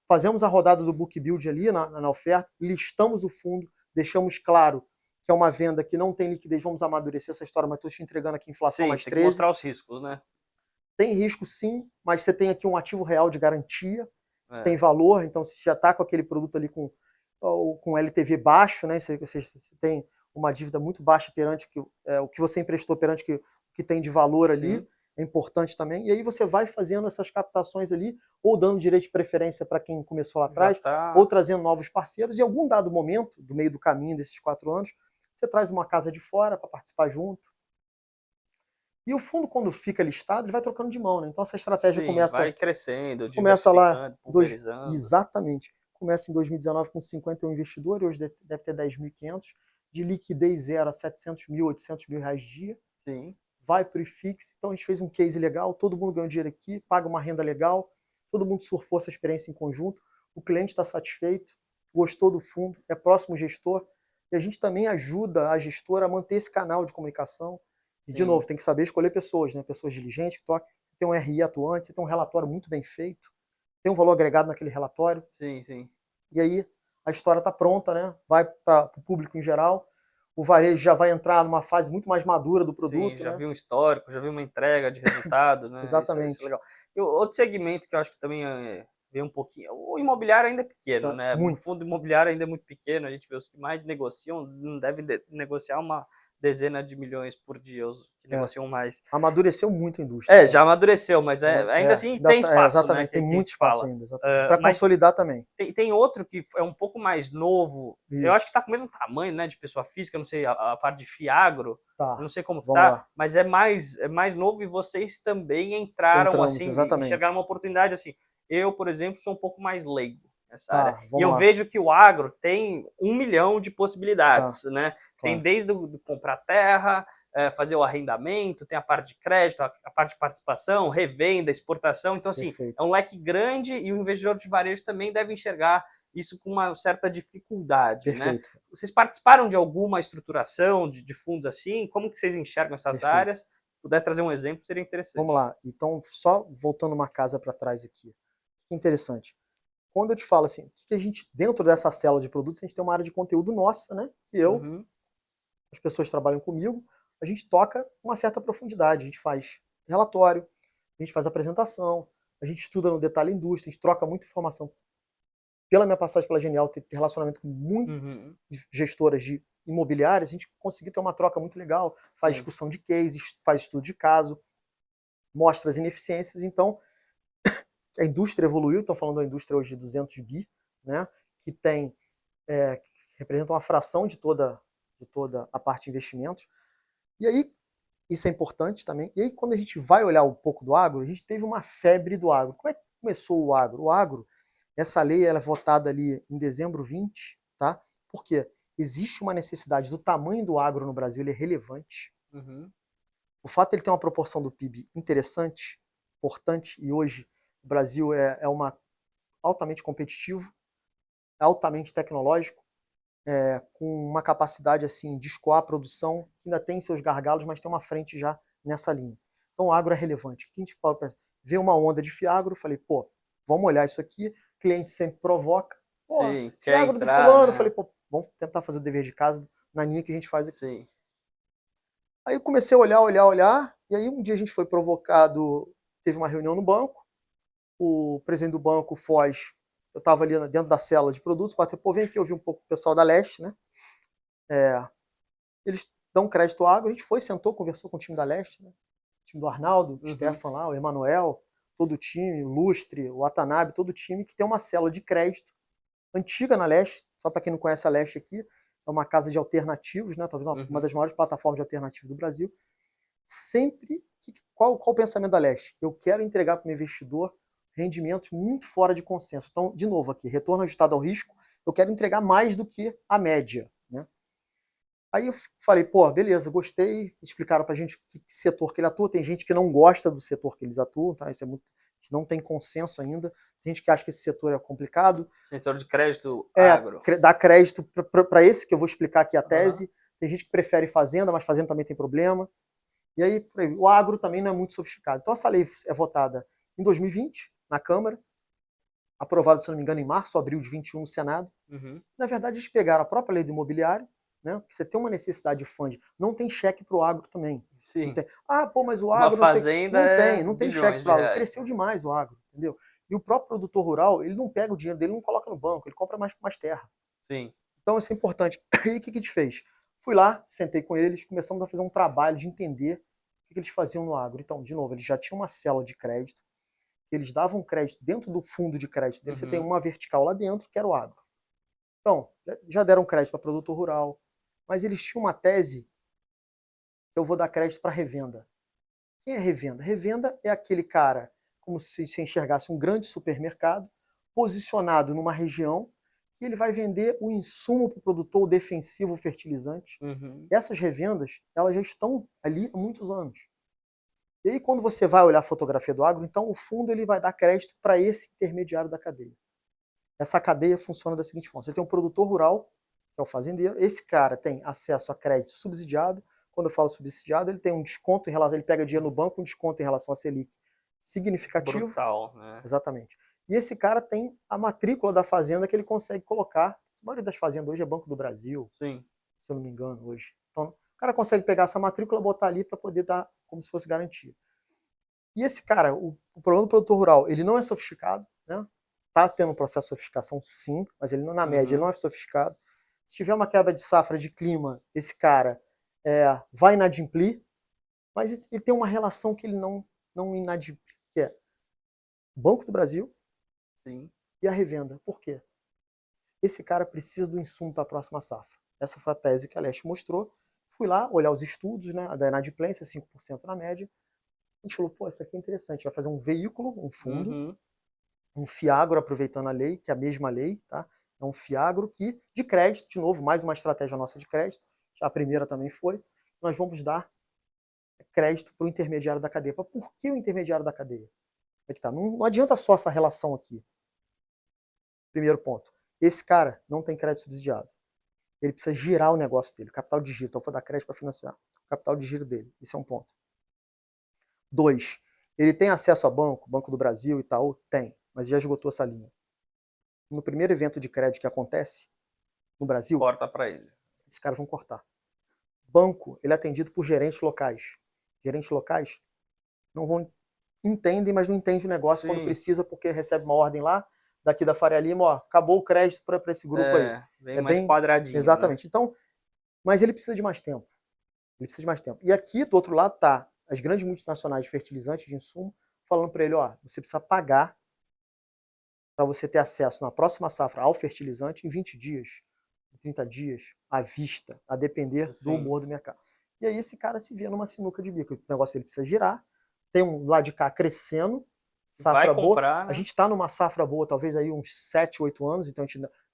Fazemos a rodada do book build ali na oferta, listamos o fundo, deixamos claro que é uma venda que não tem liquidez, vamos amadurecer essa história, mas estou te entregando aqui inflação mais 13. Tem que mostrar os riscos, né? Tem risco sim, mas você tem aqui um ativo real de garantia, tem valor, então você já está com aquele produto ali com LTV baixo, né? Você tem uma dívida muito baixa perante o que você emprestou perante o que tem de valor ali. Sim. É importante também. E aí você vai fazendo essas captações ali, ou dando direito de preferência para quem começou lá atrás, ou trazendo novos parceiros. E em algum dado momento, do meio do caminho desses 4 anos, você traz uma casa de fora para participar junto. E o fundo, quando fica listado, ele vai trocando de mão, né? Então essa estratégia vai crescendo, começa lá, pulverizando. Exatamente. Começa em 2019 com 51 investidores, hoje deve ter 10.500. de liquidez zero a 700 mil, 800 mil reais dia, Sim. vai para o IFIX. Então a gente fez um case legal, todo mundo ganhou dinheiro aqui, paga uma renda legal, todo mundo surfou essa experiência em conjunto, o cliente está satisfeito, gostou do fundo, é próximo gestor, e a gente também ajuda a gestora a manter esse canal de comunicação. E, de Sim. novo, tem que saber escolher pessoas, né? Pessoas diligentes, que tem um RI atuante, você tem um relatório muito bem feito, tem um valor agregado naquele relatório. Sim, sim. E aí a história está pronta, né? Vai para o público em geral. O varejo já vai entrar numa fase muito mais madura do produto. Sim, já né? vi um histórico, já vi uma entrega de resultado, né? Isso é Exatamente. legal. E outro segmento que eu acho que também vem um pouquinho. O imobiliário ainda é pequeno, Tá, né? O muito. fundo imobiliário ainda é muito pequeno. A gente vê os que mais negociam, não devem negociar uma dezena de milhões por dia, os que negociam mais. Amadureceu muito a indústria. Já amadureceu, mas ainda assim ainda tem espaço, né? exatamente, tem Que a muito gente espaço fala. ainda. Para Mas consolidar também. tem outro que é um pouco mais novo. Eu acho que Isso. está com o mesmo tamanho, né, de pessoa física, eu não sei, a parte de Fiagro, Tá, eu não sei como vamos tá, lá. mas é mais novo e vocês também entraram Entramos, assim, exatamente. enxergaram uma oportunidade assim. Eu, por exemplo, sou um pouco mais leigo nessa área. Tá, E vamos eu lá. vejo que o agro tem 1 milhão de possibilidades, Tá, né? claro. Tem desde do comprar terra, fazer o arrendamento, tem a parte de crédito, a parte de participação, revenda, exportação. Então, assim, Perfeito. é um leque grande e o investidor de varejo também deve enxergar isso com uma certa dificuldade, Perfeito. né? Vocês participaram de alguma estruturação de fundos assim? Como que vocês enxergam essas Perfeito. áreas? Se puder trazer um exemplo, seria interessante. Vamos lá. Então, só voltando uma casa para trás aqui. Que interessante. Quando eu te falo assim, que a gente, dentro dessa célula de produtos, a gente tem uma área de conteúdo nossa, né? Que eu, as pessoas que trabalham comigo, a gente toca uma certa profundidade. A gente faz relatório, a gente faz apresentação, a gente estuda no detalhe a indústria, a gente troca muita informação. Pela minha passagem pela Genial, ter relacionamento com muitas gestoras de imobiliárias, a gente conseguiu ter uma troca muito legal, faz discussão de cases, faz estudo de caso, mostra as ineficiências. Então, a indústria evoluiu, estão falando da indústria hoje de 200 bi, né, que tem, representa uma fração de toda a parte de investimentos. E aí, isso é importante também. E aí, quando a gente vai olhar um pouco do agro, a gente teve uma febre do agro. Como é que começou o agro? O agro, essa lei ela é votada ali em dezembro 20, tá? Por quê? Existe uma necessidade do tamanho do agro no Brasil, ele é relevante. O fato de ele ter uma proporção do PIB interessante, importante, e hoje o Brasil é altamente competitivo, altamente tecnológico, com uma capacidade assim de escoar a produção, que ainda tem seus gargalos, mas tem uma frente já nessa linha. Então o agro é relevante. O que a gente fala para ver uma onda de Fiagro, falei, pô, vamos olhar isso aqui, o cliente sempre provoca. Pô, Sim, quer Fiagro do entrar, fulano, né? falei, pô, vamos tentar fazer o dever de casa na linha que a gente faz aqui. Sim. Aí eu comecei a olhar, e aí um dia a gente foi provocado, teve uma reunião no banco, o presidente do banco, Foz, eu estava ali dentro da cela de produtos, bateu, pô, vem aqui ouvir um pouco o pessoal da Leste, né? Eles dão crédito ao agro, a gente foi, sentou, conversou com o time da Leste, né? O time do Arnaldo, o Stefan lá, o Emanuel, todo o time, o Lustre, o Watanabe, todo o time que tem uma célula de crédito antiga na Leste, só para quem não conhece a Leste aqui, é uma casa de alternativos, né? Talvez uma das maiores plataformas de alternativos do Brasil. Sempre, qual o pensamento da Leste? Eu quero entregar para o meu investidor rendimentos muito fora de consenso. Então, de novo aqui, retorno ajustado ao risco, eu quero entregar mais do que a média, né? Aí eu falei, pô, beleza, gostei, explicaram pra gente que setor que ele atua, tem gente que não gosta do setor que eles atuam, tá? Isso é muito, não tem consenso ainda, tem gente que acha que esse setor é complicado. Setor de crédito agro. Dar crédito para esse, que eu vou explicar aqui a tese, tem gente que prefere fazenda, mas fazenda também tem problema. E aí, o agro também não é muito sofisticado. Então essa lei é votada em 2020, na Câmara, aprovada, se não me engano, em março, abril de 21 no Senado. Na verdade, eles pegaram a própria lei do imobiliário, né? Porque você tem uma necessidade de fundo, não tem cheque para o agro também. Sim. Tem, pô, mas o agro uma fazenda não tem cheque para o agro. Cresceu demais o agro, entendeu? E o próprio produtor rural, ele não pega o dinheiro dele, não coloca no banco, ele compra mais terra. Sim. Então isso é importante. E o que a gente fez? Fui lá, sentei com eles, começamos a fazer um trabalho de entender o que eles faziam no agro. Então, de novo, eles já tinham uma célula de crédito, eles davam crédito dentro do fundo de crédito deles, você tem uma vertical lá dentro, que era o agro. Então, já deram crédito para produtor rural, mas eles tinham uma tese que eu vou dar crédito para revenda. Quem é revenda? Revenda é aquele cara, como se você enxergasse um grande supermercado, posicionado numa região que ele vai vender o insumo para o produtor, o defensivo, o fertilizante. Essas revendas, elas já estão ali há muitos anos. E aí, quando você vai olhar a fotografia do agro, então o fundo ele vai dar crédito para esse intermediário da cadeia. Essa cadeia funciona da seguinte forma: você tem um produtor rural, que é o fazendeiro, esse cara tem acesso a crédito subsidiado. Quando eu falo subsidiado, ele tem um desconto em relação, ele pega dinheiro no banco, um desconto em relação à Selic significativo. Brutal, né? Exatamente. E esse cara tem a matrícula da fazenda que ele consegue colocar. A maioria das fazendas hoje é Banco do Brasil, Sim. Se eu não me engano, hoje. Então, o cara consegue pegar essa matrícula, botar ali para poder dar como se fosse garantia. E esse cara, o problema do produtor rural, ele não é sofisticado, né? Tá tendo um processo de sofisticação, sim, mas ele não, na média, ele não é sofisticado. Se tiver uma quebra de safra de clima, esse cara vai inadimplir, mas ele tem uma relação que ele não inadimplir, que é o Banco do Brasil, sim, e a revenda. Por quê? Esse cara precisa do insumo para a próxima safra. Essa foi a tese que a Leste mostrou. Fui lá olhar os estudos, né, da inadimplência, 5% na média. A gente falou, pô, isso aqui é interessante. Vai fazer um veículo, um fundo, um fiagro, aproveitando a lei, que é a mesma lei, tá? É um fiagro que, de crédito, de novo, mais uma estratégia nossa de crédito, a primeira também foi, nós vamos dar crédito para o intermediário da cadeia. Por que o intermediário da cadeia? É que tá, não adianta só essa relação aqui. Primeiro ponto. Esse cara não tem crédito subsidiado. Ele precisa girar o negócio dele, o capital de giro. Então, vou dar crédito para financiar o capital de giro dele. Esse é um ponto. 2. Ele tem acesso a banco, Banco do Brasil, Itaú? Tem, mas já esgotou essa linha. No primeiro evento de crédito que acontece no Brasil, corta para ele. Esses caras vão cortar. Banco, ele é atendido por gerentes locais. Gerentes locais entendem, mas não entendem o negócio quando precisa, porque recebe uma ordem lá, daqui da Faria Lima, ó, acabou o crédito para esse grupo aí. Vem mais quadradinho. Exatamente. Né? Então, mas ele precisa de mais tempo. Ele precisa de mais tempo. E aqui, do outro lado, tá as grandes multinacionais de fertilizantes, de insumo, falando para ele, ó, você precisa pagar para você ter acesso na próxima safra ao fertilizante em 20 dias, 30 dias, à vista, a depender do humor do mercado. E aí esse cara se vê numa sinuca de bico. O negócio ele precisa girar, tem um lado de cá crescendo, safra boa. Comprar, né? A gente está numa safra boa, talvez aí uns 7, 8 anos, então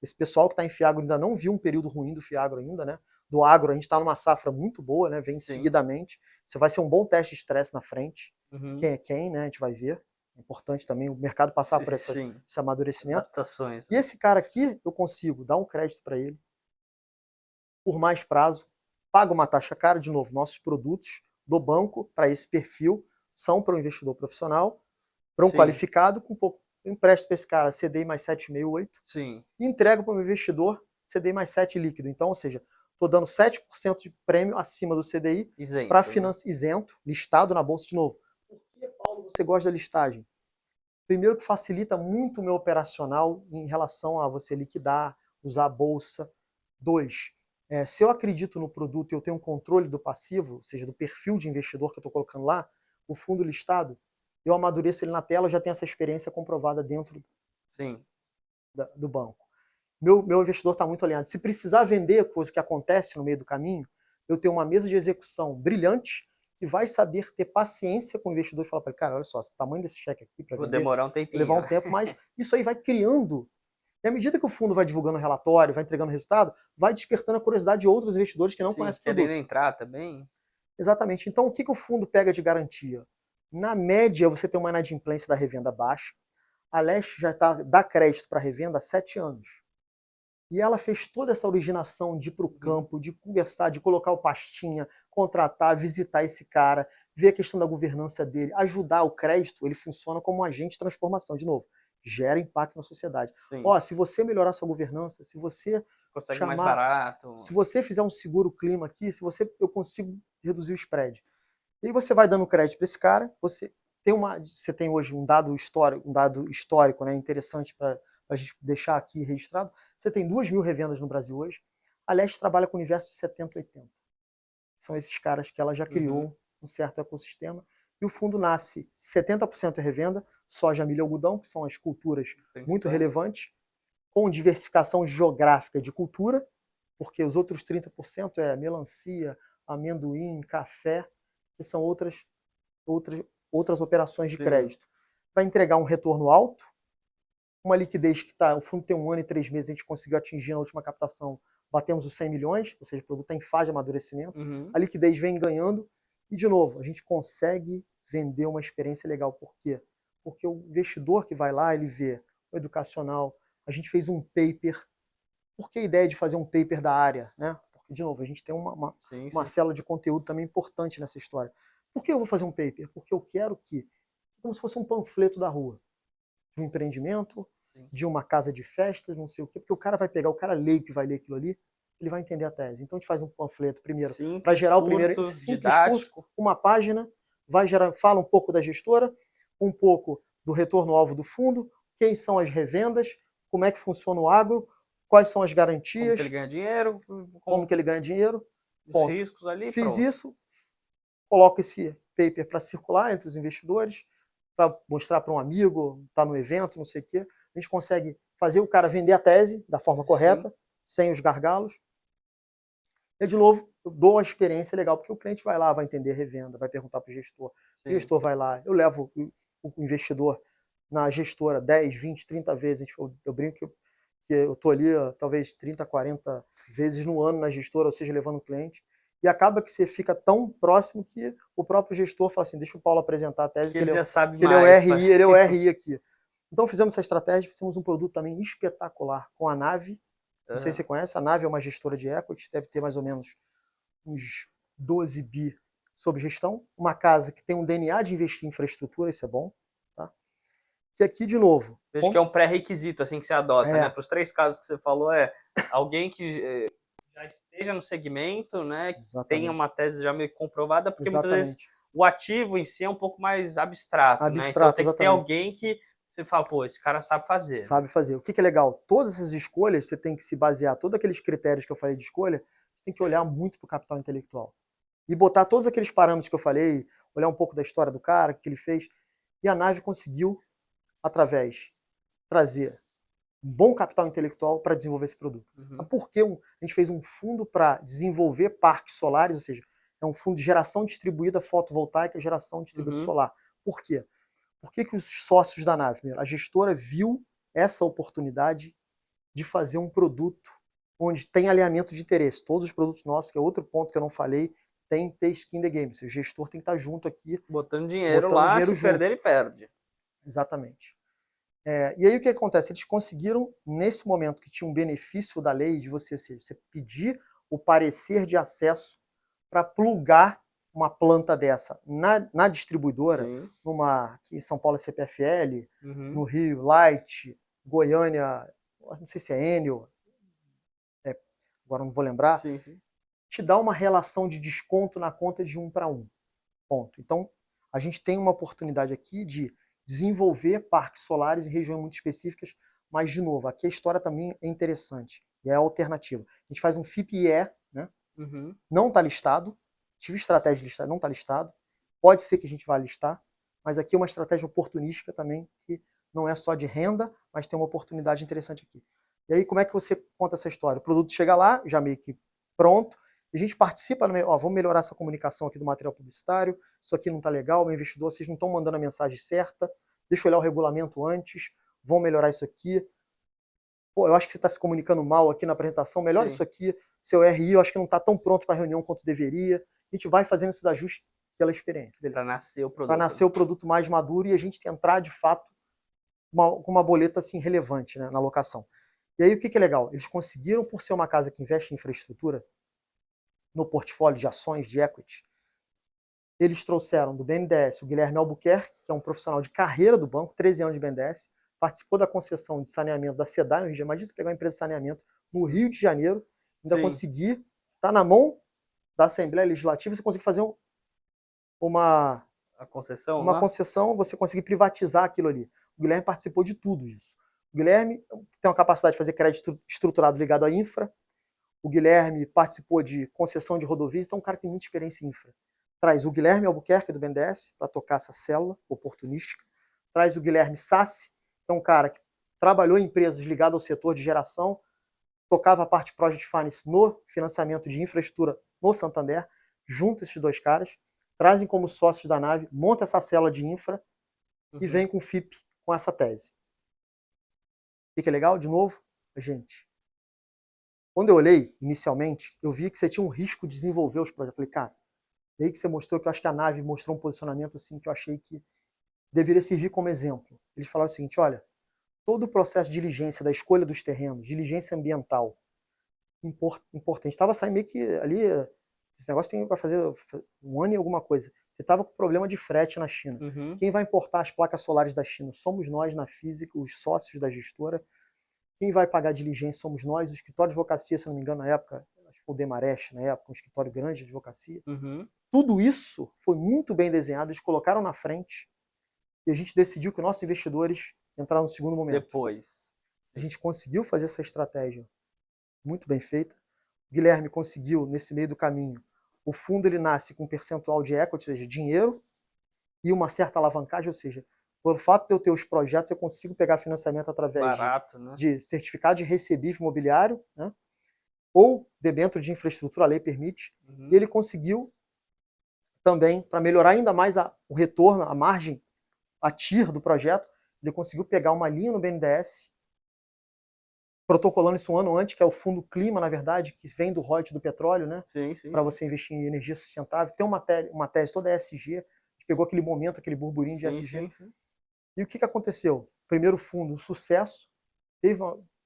esse pessoal que está em Fiagro ainda não viu um período ruim do Fiagro ainda, né? Do agro, a gente está numa safra muito boa, né? Vem seguidamente. Você vai ser um bom teste de estresse na frente. Quem é quem, né? A gente vai ver. É importante também o mercado passar por esse amadurecimento. Adaptações. E esse cara aqui, eu consigo dar um crédito para ele por mais prazo, paga uma taxa cara, de novo, nossos produtos do banco para esse perfil são para o investidor profissional, para um qualificado, com pouco. Eu empresto para esse cara CDI mais 7,5, 8, e entrego para o meu investidor CDI mais 7 líquido. Então, ou seja, estou dando 7% de prêmio acima do CDI para financiar isento, listado na bolsa de novo. Por que, Paulo, você gosta da listagem? Primeiro que facilita muito o meu operacional em relação a você liquidar, usar a bolsa. 2, se eu acredito no produto e eu tenho um controle do passivo, ou seja, do perfil de investidor que eu estou colocando lá, o fundo listado, eu amadureço ele na tela, eu já tenho essa experiência comprovada dentro do banco. Meu investidor está muito alinhado. Se precisar vender coisa que acontece no meio do caminho, eu tenho uma mesa de execução brilhante que vai saber ter paciência com o investidor e falar para ele, cara, olha só, o tamanho desse cheque aqui para vender, vou demorar um tempinho, levar um tempo, mas isso aí vai criando. E à medida que o fundo vai divulgando o relatório, vai entregando o resultado, vai despertando a curiosidade de outros investidores que não conhecem o produto. Querendo entrar também. Exatamente. Então, o que o fundo pega de garantia? Na média, você tem uma inadimplência da revenda baixa. A Leste já dá crédito para a revenda há 7 anos. E ela fez toda essa originação de ir para o campo, de conversar, de colocar o pastinha, contratar, visitar esse cara, ver a questão da governança dele, ajudar o crédito, ele funciona como um agente de transformação. De novo, gera impacto na sociedade. Ó, se você melhorar sua governança, se você consegue mais barato, se você fizer um seguro clima aqui, eu consigo reduzir o spread. E aí você vai dando crédito para esse cara, você tem hoje um dado histórico, né, interessante para a gente deixar aqui registrado. Você tem 2.000 revendas no Brasil hoje. A Leste trabalha com o universo de 70, 80. São esses caras que ela já criou um certo ecossistema. E o fundo nasce 70% é revenda, soja, milho e algodão, que são as culturas muito relevantes, com diversificação geográfica de cultura, porque os outros 30% é melancia, amendoim, café, que são outras operações de crédito. Para entregar um retorno alto, uma liquidez que o fundo tem 1 ano e 3 meses, a gente conseguiu atingir na última captação, batemos os 100 milhões, ou seja, o produto está em fase de amadurecimento, a liquidez vem ganhando, e de novo, a gente consegue vender uma experiência legal. Por quê? Porque o investidor que vai lá, ele vê o educacional, a gente fez um paper. Por que a ideia de fazer um paper da área, né? Porque, de novo, a gente tem uma célula de conteúdo também importante nessa história. Por que eu vou fazer um paper? Porque eu quero que, como se fosse um panfleto da rua, de um empreendimento, de uma casa de festas, não sei o quê, porque o cara vai pegar, o cara leigo que vai ler aquilo ali, ele vai entender a tese. Então a gente faz um panfleto primeiro para gerar o primeiro simples, didático, curto, uma página, vai gerar, fala um pouco da gestora, um pouco do retorno-alvo do fundo, quem são as revendas, como é que funciona o agro, quais são as garantias, como que ele ganha dinheiro, como que ele ganha dinheiro, os riscos ali. Fiz pronto. isso, coloco esse paper para circular entre os investidores, para mostrar para um amigo, tá no evento, não sei o quê. A gente consegue fazer o cara vender a tese da forma correta, sem os gargalos. E, de novo, eu dou a experiência legal, porque o cliente vai lá, vai entender a revenda, vai perguntar para o gestor. O gestor vai lá, eu levo o investidor na gestora 10, 20, 30 vezes. Eu brinco que eu estou ali, talvez 30, 40 vezes no ano na gestora, ou seja, levando o cliente. E acaba que você fica tão próximo que o próprio gestor fala assim, deixa o Paulo apresentar a tese, que ele já sabe que mais. Ele é o RI aqui. Então fizemos essa estratégia, fizemos um produto também espetacular com a Nave. Não sei se você conhece, a Nave é uma gestora de equity, deve ter mais ou menos uns 12 bi sob gestão. Uma casa que tem um DNA de investir em infraestrutura, isso é bom. Tá? Que aqui, de novo... Vejo que é um pré-requisito assim, que você adota, né? Para os 3 casos que você falou, alguém que já esteja no segmento, né? Que tenha uma tese já meio comprovada, porque muitas vezes o ativo em si é um pouco mais abstrato, né? Então tem que ter alguém que você fala, pô, esse cara sabe fazer. Sabe fazer. O que é legal? Todas essas escolhas, você tem que se basear, todos aqueles critérios que eu falei de escolha, você tem que olhar muito para o capital intelectual. E botar todos aqueles parâmetros que eu falei, olhar um pouco da história do cara, o que ele fez. E a Nave conseguiu, através, trazer um bom capital intelectual para desenvolver esse produto. Por que a gente fez um fundo para desenvolver parques solares, ou seja, é um fundo de geração distribuída fotovoltaica, geração distribuída solar. Por quê? Por que os sócios da Nave? A gestora viu essa oportunidade de fazer um produto onde tem alinhamento de interesse. Todos os produtos nossos, que é outro ponto que eu não falei, tem ter skin in the game. O gestor tem que estar junto aqui. Botando dinheiro lá, se perder, ele perde. Exatamente. E aí o que acontece? Eles conseguiram, nesse momento que tinha um benefício da lei de você pedir o parecer de acesso para plugar uma planta dessa na distribuidora, aqui em São Paulo é CPFL, no Rio Light, Goiânia, não sei se é Enel, agora não vou lembrar, te dá uma relação de desconto na conta de 1 para 1. Ponto. Então, a gente tem uma oportunidade aqui de desenvolver parques solares em regiões muito específicas, mas, de novo, aqui a história também é interessante, e é alternativa. A gente faz um FIPE, né? Não está listado, tive estratégia de listar, não está listado, pode ser que a gente vá listar, mas aqui é uma estratégia oportunística também, que não é só de renda, mas tem uma oportunidade interessante aqui. E aí, como é que você conta essa história? O produto chega lá, já meio que pronto, a gente participa, vamos melhorar essa comunicação aqui do material publicitário, isso aqui não está legal, meu investidor, vocês não estão mandando a mensagem certa, deixa eu olhar o regulamento antes, vão melhorar isso aqui. Pô, eu acho que você está se comunicando mal aqui na apresentação, melhora isso aqui, seu RI, eu acho que não está tão pronto para a reunião quanto deveria. A gente vai fazendo esses ajustes pela experiência. Para nascer o produto. Para nascer o produto mais maduro e a gente entrar, de fato, com uma boleta assim, relevante, né, na alocação. E aí o que é legal? Eles conseguiram, por ser uma casa que investe em infraestrutura, no portfólio de ações de equity, eles trouxeram do BNDES o Guilherme Albuquerque, que é um profissional de carreira do banco, 13 anos de BNDES, participou da concessão de saneamento da SEDAI no Rio de Janeiro. Imagina você pegar uma empresa de saneamento no Rio de Janeiro, ainda conseguir, tá na mão da Assembleia Legislativa, você conseguir fazer uma concessão, você conseguir privatizar aquilo ali. O Guilherme participou de tudo isso. O Guilherme tem uma capacidade de fazer crédito estruturado ligado à infra. O Guilherme participou de concessão de rodovias, então é um cara que tem muita experiência em infra. Traz o Guilherme Albuquerque do BNDES para tocar essa célula oportunística. Traz o Guilherme Sassi, que é um cara que trabalhou em empresas ligadas ao setor de geração, tocava a parte Project Finance no financiamento de infraestrutura no Santander, junta esses dois caras, trazem como sócios da Nave, monta essa célula de infra e vem com o FIP com essa tese. O que é legal? De novo, gente, quando eu olhei inicialmente, eu vi que você tinha um risco de desenvolver os projetos. Eu falei, cara, daí que você mostrou que eu acho que a nave mostrou um posicionamento assim que eu achei que deveria servir como exemplo. Eles falaram o seguinte, olha, todo o processo de diligência da escolha dos terrenos, diligência ambiental, importante. Estava saindo meio que ali, esse negócio vai fazer um ano e alguma coisa. Você estava com problema de frete na China. Uhum. Quem vai importar as placas solares da China? Somos nós na física, os sócios da gestora. Quem vai pagar a diligência somos nós, o escritório de advocacia, se não me engano, na época, acho que foi o Demarest, na época, um escritório grande de advocacia. Uhum. Tudo isso foi muito bem desenhado, eles colocaram na frente e a gente decidiu que nossos investidores entraram no segundo momento. Depois. A gente conseguiu fazer essa estratégia muito bem feita. O Guilherme conseguiu, nesse meio do caminho, o fundo ele nasce com um percentual de equity, ou seja, dinheiro, e uma certa alavancagem, ou seja, por fato de eu ter os projetos, eu consigo pegar financiamento através Barato, né? de certificado de recebível imobiliário, né? Ou debênture de infraestrutura, a lei permite. Uhum. E ele conseguiu também, para melhorar ainda mais o retorno, a margem, a TIR do projeto, ele conseguiu pegar uma linha no BNDES, protocolando isso um ano antes, que é o Fundo Clima, na verdade, que vem do royalties do petróleo, né? Sim, sim. Para você investir em energia sustentável. Tem uma tese toda ESG, que pegou aquele momento, aquele burburinho de ESG. Sim. E o que aconteceu? Primeiro fundo, um sucesso,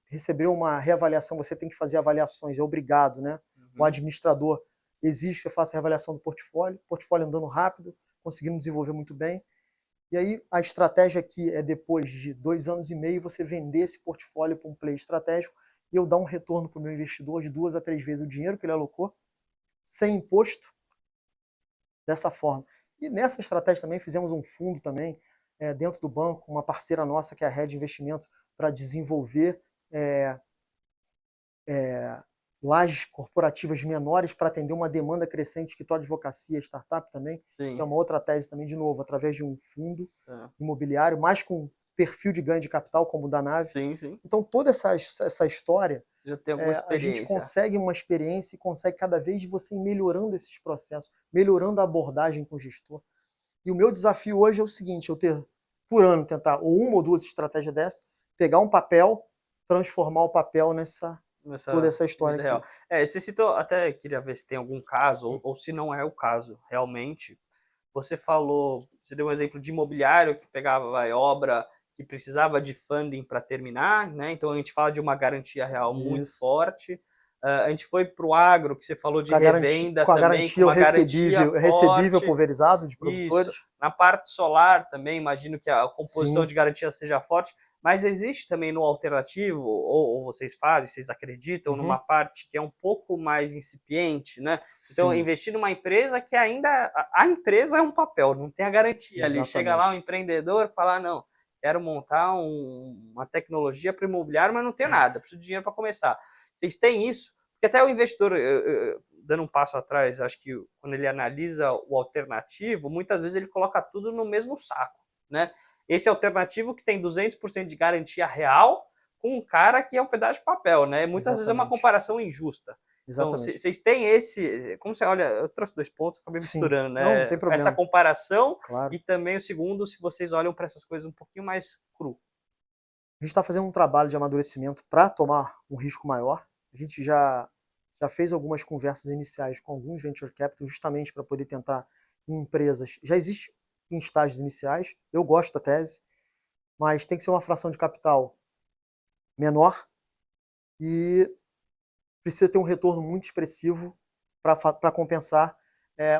recebeu uma reavaliação, você tem que fazer avaliações, é obrigado, né? O administrador exige que você faça a reavaliação do portfólio andando rápido, conseguindo desenvolver muito bem. E aí a estratégia aqui é depois de 2 anos e meio você vender esse portfólio para um player estratégico e eu dar um retorno para o meu investidor de 2 a 3 vezes o dinheiro que ele alocou, sem imposto, dessa forma. E nessa estratégia também fizemos um fundo também, dentro do banco, uma parceira nossa que é a Red Investimento, para desenvolver lajes corporativas menores para atender uma demanda crescente de escritório de advocacia, startup também, Sim. que é uma outra tese também, de novo, através de um fundo imobiliário, mais com perfil de ganho de capital, como o da nave. Sim. Então, toda essa história, Você já tem alguma experiência. a gente consegue uma experiência e consegue cada vez você ir melhorando esses processos, melhorando a abordagem com o gestor. E o meu desafio hoje é o seguinte, eu ter, por ano, tentar ou uma ou duas estratégias dessas, pegar um papel, transformar o papel toda essa história real. aqui. Você citou, até queria ver se tem algum caso, ou se não é o caso, realmente. Você deu um exemplo de imobiliário que pegava obra que precisava de funding para terminar, né? Então a gente fala de uma garantia real muito forte. A gente foi para o agro, que você falou de revenda também, com uma garantia forte. Recebível pulverizado de produtores. Isso. Na parte solar também, imagino que a composição de garantia seja forte. Mas existe também no alternativo, ou vocês fazem, vocês acreditam, numa parte que é um pouco mais incipiente, né? Então, investir numa empresa que ainda... A empresa é um papel, não tem a garantia ali. Chega lá um empreendedor e fala, não, quero montar uma tecnologia para imobiliário, mas não tenho nada, preciso de dinheiro para começar. Vocês têm isso? Porque até o investidor, dando um passo atrás, acho que quando ele analisa o alternativo, muitas vezes ele coloca tudo no mesmo saco, né? Esse alternativo que tem 200% de garantia real com um cara que é um pedaço de papel, né? Muitas vezes é uma comparação injusta. Exatamente. Então, vocês têm esse... Como você olha, eu trouxe 2 pontos, acabei misturando, né? Não tem problema. Essa comparação, claro. E também o segundo, se vocês olham para essas coisas um pouquinho mais cru. A gente está fazendo um trabalho de amadurecimento para tomar um risco maior. A gente já fez algumas conversas iniciais com alguns venture capital justamente para poder tentar em empresas. Já existe em estágios iniciais, eu gosto da tese, mas tem que ser uma fração de capital menor e precisa ter um retorno muito expressivo para compensar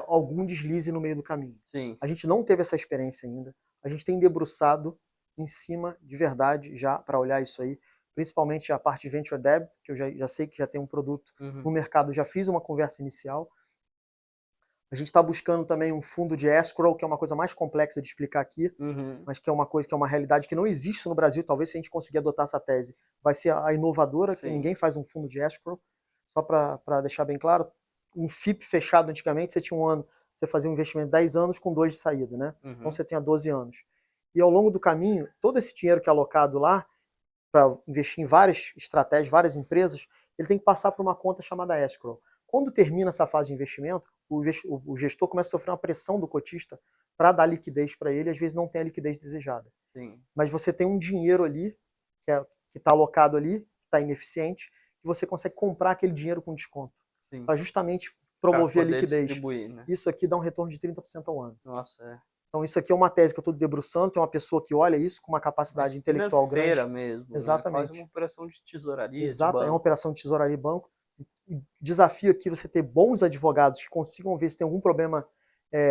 algum deslize no meio do caminho. Sim. A gente não teve essa experiência ainda, a gente tem debruçado em cima de verdade já para olhar isso aí, principalmente a parte de Venture Debt, que eu já sei que já tem um produto no mercado, já fiz uma conversa inicial. A gente está buscando também um fundo de escrow, que é uma coisa mais complexa de explicar aqui, mas que é uma coisa que é uma realidade que não existe no Brasil. Talvez se a gente conseguir adotar essa tese, vai ser a inovadora, que ninguém faz um fundo de escrow. Só para deixar bem claro, um FIP fechado antigamente, você tinha um ano, você fazia um investimento de 10 anos com 2 de saída, né? Então você tinha 12 anos. E ao longo do caminho, todo esse dinheiro que é alocado lá, para investir em várias estratégias, várias empresas, ele tem que passar por uma conta chamada escrow. Quando termina essa fase de investimento, o gestor começa a sofrer uma pressão do cotista para dar liquidez para ele, às vezes não tem a liquidez desejada. Sim. Mas você tem um dinheiro ali, que que está alocado ali, está ineficiente, e você consegue comprar aquele dinheiro com desconto, para justamente promover a liquidez. Distribuir, né? Isso aqui dá um retorno de 30% ao ano. Nossa, Então isso aqui é uma tese que eu estou debruçando, tem uma pessoa que olha isso com uma capacidade intelectual grande. Mesmo, Exatamente. Né? Quase uma operação de tesouraria. Exato, é uma operação de tesouraria e banco. Desafio aqui você ter bons advogados que consigam ver se tem algum problema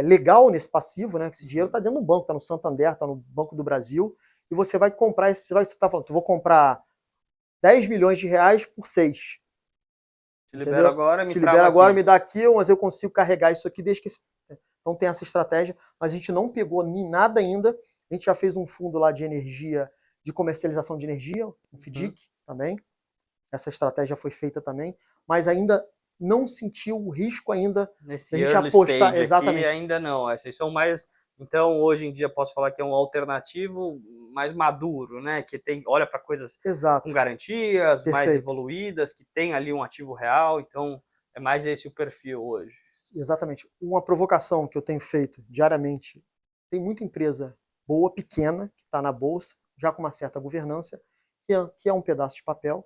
legal nesse passivo, né? Que esse dinheiro está dentro do banco, está no Santander, está no Banco do Brasil, e você vai comprar esse, você está falando, eu vou comprar 10 milhões de reais por 6. Te libera agora, me libera agora, me dá aqui, mas eu consigo carregar isso aqui desde que então tem essa estratégia, mas a gente não pegou nem nada ainda. A gente já fez um fundo lá de energia, de comercialização de energia, um FDIC também. Essa estratégia foi feita também, mas ainda não sentiu o risco ainda nesse da gente early apostar. Stage Exatamente. Aqui ainda não. Essas são mais. Então, hoje em dia, posso falar que é um alternativo mais maduro, né? Que tem, olha para coisas com garantias, mais evoluídas, que tem ali um ativo real. Então, é mais esse o perfil hoje. Exatamente. Uma provocação que eu tenho feito diariamente, tem muita empresa boa, pequena, que está na bolsa, já com uma certa governança, que é um pedaço de papel,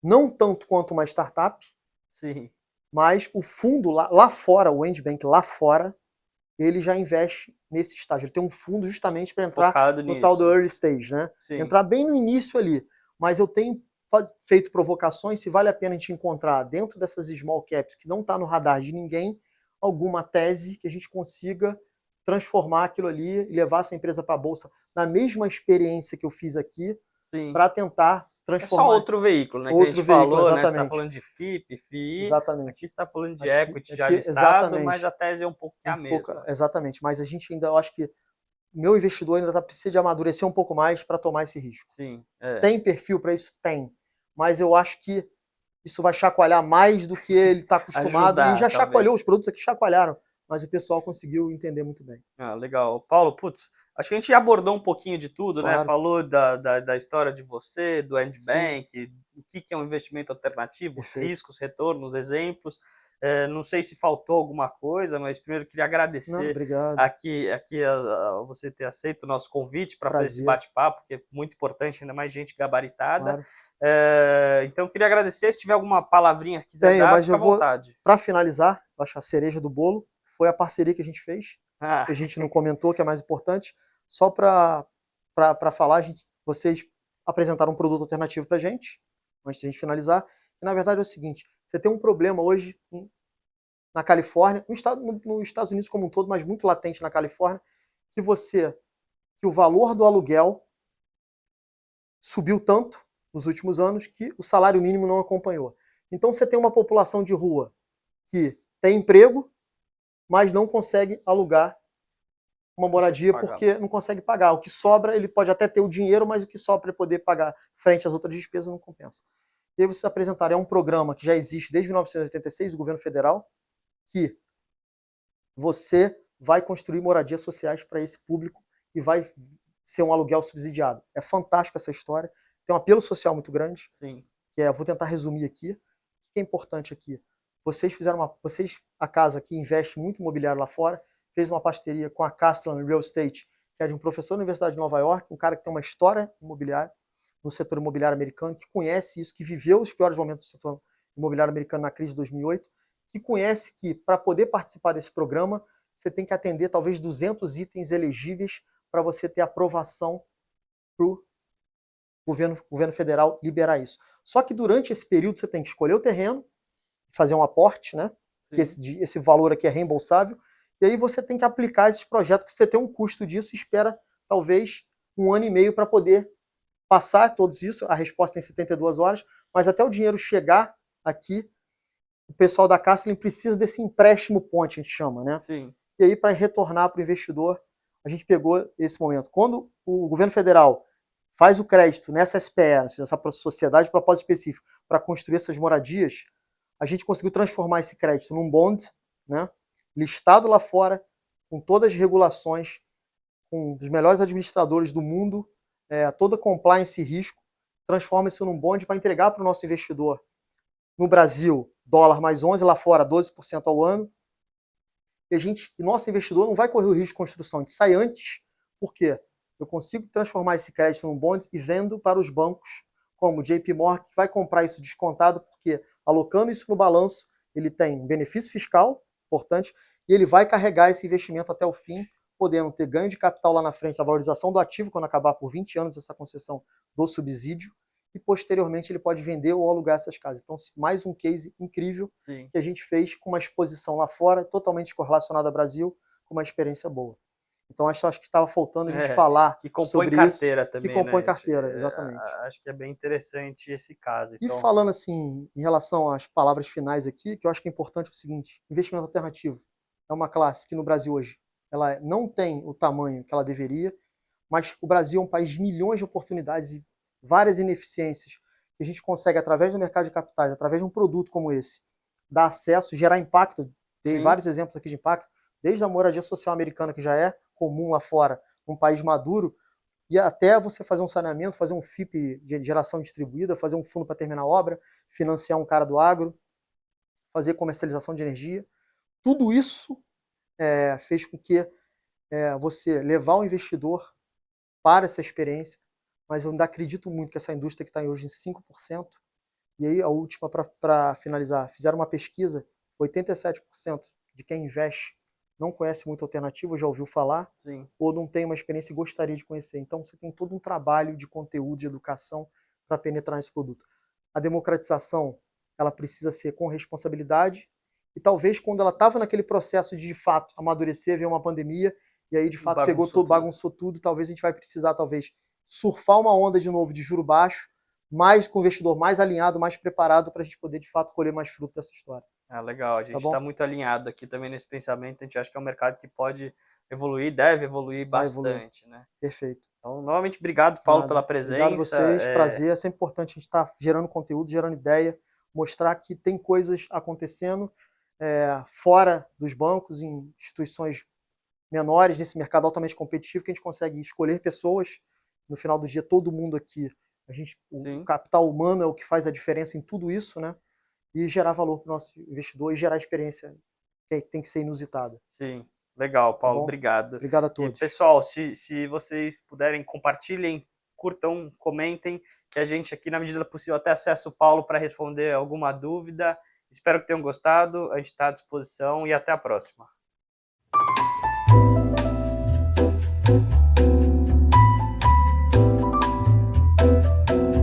não tanto quanto uma startup, sim, mas o fundo lá fora, o Endbank lá fora, ele já investe nesse estágio. Ele tem um fundo justamente para entrar focado no nisso. tal do early stage, né? Sim. Entrar bem no início ali. Mas eu tenho feito provocações, se vale a pena a gente encontrar dentro dessas small caps que não está no radar de ninguém, alguma tese que a gente consiga transformar aquilo ali e levar essa empresa para a bolsa na mesma experiência que eu fiz aqui, para tentar transformar. É só outro veículo, né? Outro que a gente veículo, falou, exatamente. né? Você está falando de FIP, FII, exatamente. Aqui você está falando de equity já listado, exatamente. mas a tese é um pouco que a mesma. Exatamente, mas a gente ainda, eu acho que meu investidor ainda precisa de amadurecer um pouco mais para tomar esse risco. Sim. Tem perfil para isso? Tem. Mas eu acho que isso vai chacoalhar mais do que ele está acostumado. Ajudar, e já chacoalhou, os produtos aqui chacoalharam. Mas o pessoal conseguiu entender muito bem. Ah, legal. Paulo, putz, acho que a gente abordou um pouquinho de tudo, né? Falou da história de você, do Endbank, o que é um investimento alternativo, os riscos, retornos, exemplos. Não sei se faltou alguma coisa, mas primeiro queria agradecer aqui a você ter aceito o nosso convite para fazer esse bate-papo, que é muito importante, ainda mais gente gabaritada. Então, queria agradecer. Se tiver alguma palavrinha que quiser dar, fica à vontade. Para finalizar, acho a cereja do bolo foi a parceria que a gente fez, que a gente não comentou, que é mais importante. Só para falar, vocês apresentaram um produto alternativo para a gente, antes de a gente finalizar. E, na verdade, é o seguinte, você tem um problema hoje na Califórnia, nos Estados Unidos como um todo, mas muito latente na Califórnia, que o valor do aluguel subiu tanto nos últimos anos que o salário mínimo não acompanhou. Então você tem uma população de rua que tem emprego, mas não consegue alugar uma moradia porque não consegue pagar. O que sobra, ele pode até ter o dinheiro, mas o que sobra para poder pagar frente às outras despesas não compensa. E aí vocês apresentaram, é um programa que já existe desde 1986, do governo federal, que você vai construir moradias sociais para esse público e vai ser um aluguel subsidiado. É fantástica essa história, tem um apelo social muito grande. Sim. Vou tentar resumir aqui. O que é importante aqui? Vocês, a casa que investe muito imobiliário lá fora, fez uma parceria com a Castellan Real Estate, que é de um professor da Universidade de Nova York, um cara que tem uma história imobiliária, no setor imobiliário americano, que conhece isso, que viveu os piores momentos do setor imobiliário americano na crise de 2008, que conhece que, para poder participar desse programa, você tem que atender talvez 200 itens elegíveis para você ter aprovação para o governo federal liberar isso. Só que durante esse período você tem que escolher o terreno, fazer um aporte, né? Que esse valor aqui é reembolsável, e aí você tem que aplicar esses projetos que você tem um custo disso e espera talvez 1 ano e meio para poder passar todos isso. A resposta em 72 horas, mas até o dinheiro chegar aqui, o pessoal da Castellan precisa desse empréstimo ponte, a gente chama, né? Sim. E aí, para retornar para o investidor, a gente pegou esse momento. Quando o governo federal faz o crédito nessa SPE, nessa sociedade de propósito específico, para construir essas moradias, a gente conseguiu transformar esse crédito num bond, né, listado lá fora, com todas as regulações, com os melhores administradores do mundo, toda compliance e risco, transforma isso num bond para entregar para o nosso investidor. No Brasil, dólar mais 11, lá fora 12% ao ano. E nosso investidor não vai correr o risco de construção, a gente sai antes, por quê? Eu consigo transformar esse crédito num bond e vendo para os bancos como o JP Morgan, que vai comprar isso descontado, porque alocando isso no balanço, ele tem um benefício fiscal importante e ele vai carregar esse investimento até o fim, podendo ter ganho de capital lá na frente, a valorização do ativo quando acabar por 20 anos essa concessão do subsídio, e posteriormente ele pode vender ou alugar essas casas. Então, mais um case incrível Sim. que a gente fez com uma exposição lá fora, totalmente correlacionada ao Brasil, com uma experiência boa. Então, acho que estava faltando a gente falar que compõe sobre carteira isso, também, que compõe né? carteira, exatamente. Acho que é bem interessante esse caso. E Então, falando assim, em relação às palavras finais aqui, que eu acho que é importante é o seguinte: investimento alternativo é uma classe que no Brasil hoje ela não tem o tamanho que ela deveria, mas o Brasil é um país de milhões de oportunidades e várias ineficiências que a gente consegue, através do mercado de capitais, através de um produto como esse, dar acesso, gerar impacto. Dei sim, vários exemplos aqui de impacto, desde a moradia social americana, que já é comum lá fora, um país maduro, e até você fazer um saneamento, fazer um FIP de geração distribuída, fazer um fundo para terminar a obra, financiar um cara do agro, fazer comercialização de energia. Tudo isso fez com que você levar o investidor para essa experiência, mas eu ainda acredito muito que essa indústria que está hoje em 5%, e aí a última para finalizar, fizeram uma pesquisa, 87% de quem investe não conhece muito alternativa, já ouviu falar, sim. ou não tem uma experiência e gostaria de conhecer. Então você tem todo um trabalho de conteúdo, de educação para penetrar nesse produto. A democratização, ela precisa ser com responsabilidade, e talvez quando ela estava naquele processo de fato amadurecer, veio uma pandemia, e aí de fato pegou tudo, bagunçou tudo, talvez a gente vai precisar talvez surfar uma onda de novo de juro baixo, mais com o investidor mais alinhado, mais preparado para a gente poder de fato colher mais fruto dessa história. Ah, legal. A gente Tá bom? está muito alinhado aqui também nesse pensamento. A gente acha que é um mercado que pode evoluir, deve evoluir Vai evoluir. bastante, né? Perfeito. Então, novamente, obrigado, Paulo, Nada. pela Obrigado a presença. vocês, prazer. É sempre importante a gente estar gerando conteúdo, gerando ideia, mostrar que tem coisas acontecendo fora dos bancos, em instituições menores, nesse mercado altamente competitivo, que a gente consegue escolher pessoas. No final do dia, todo mundo aqui, o capital humano é o que faz a diferença em tudo isso, né? E gerar valor para o nosso investidor e gerar experiência que tem que ser inusitada. Sim, legal, Tá Paulo, bom? obrigado. Obrigado a E, todos. pessoal, se vocês puderem, compartilhem, curtam, comentem, que a gente aqui, na medida do possível, até acessa o Paulo para responder alguma dúvida. Espero que tenham gostado, a gente está à disposição e até a próxima.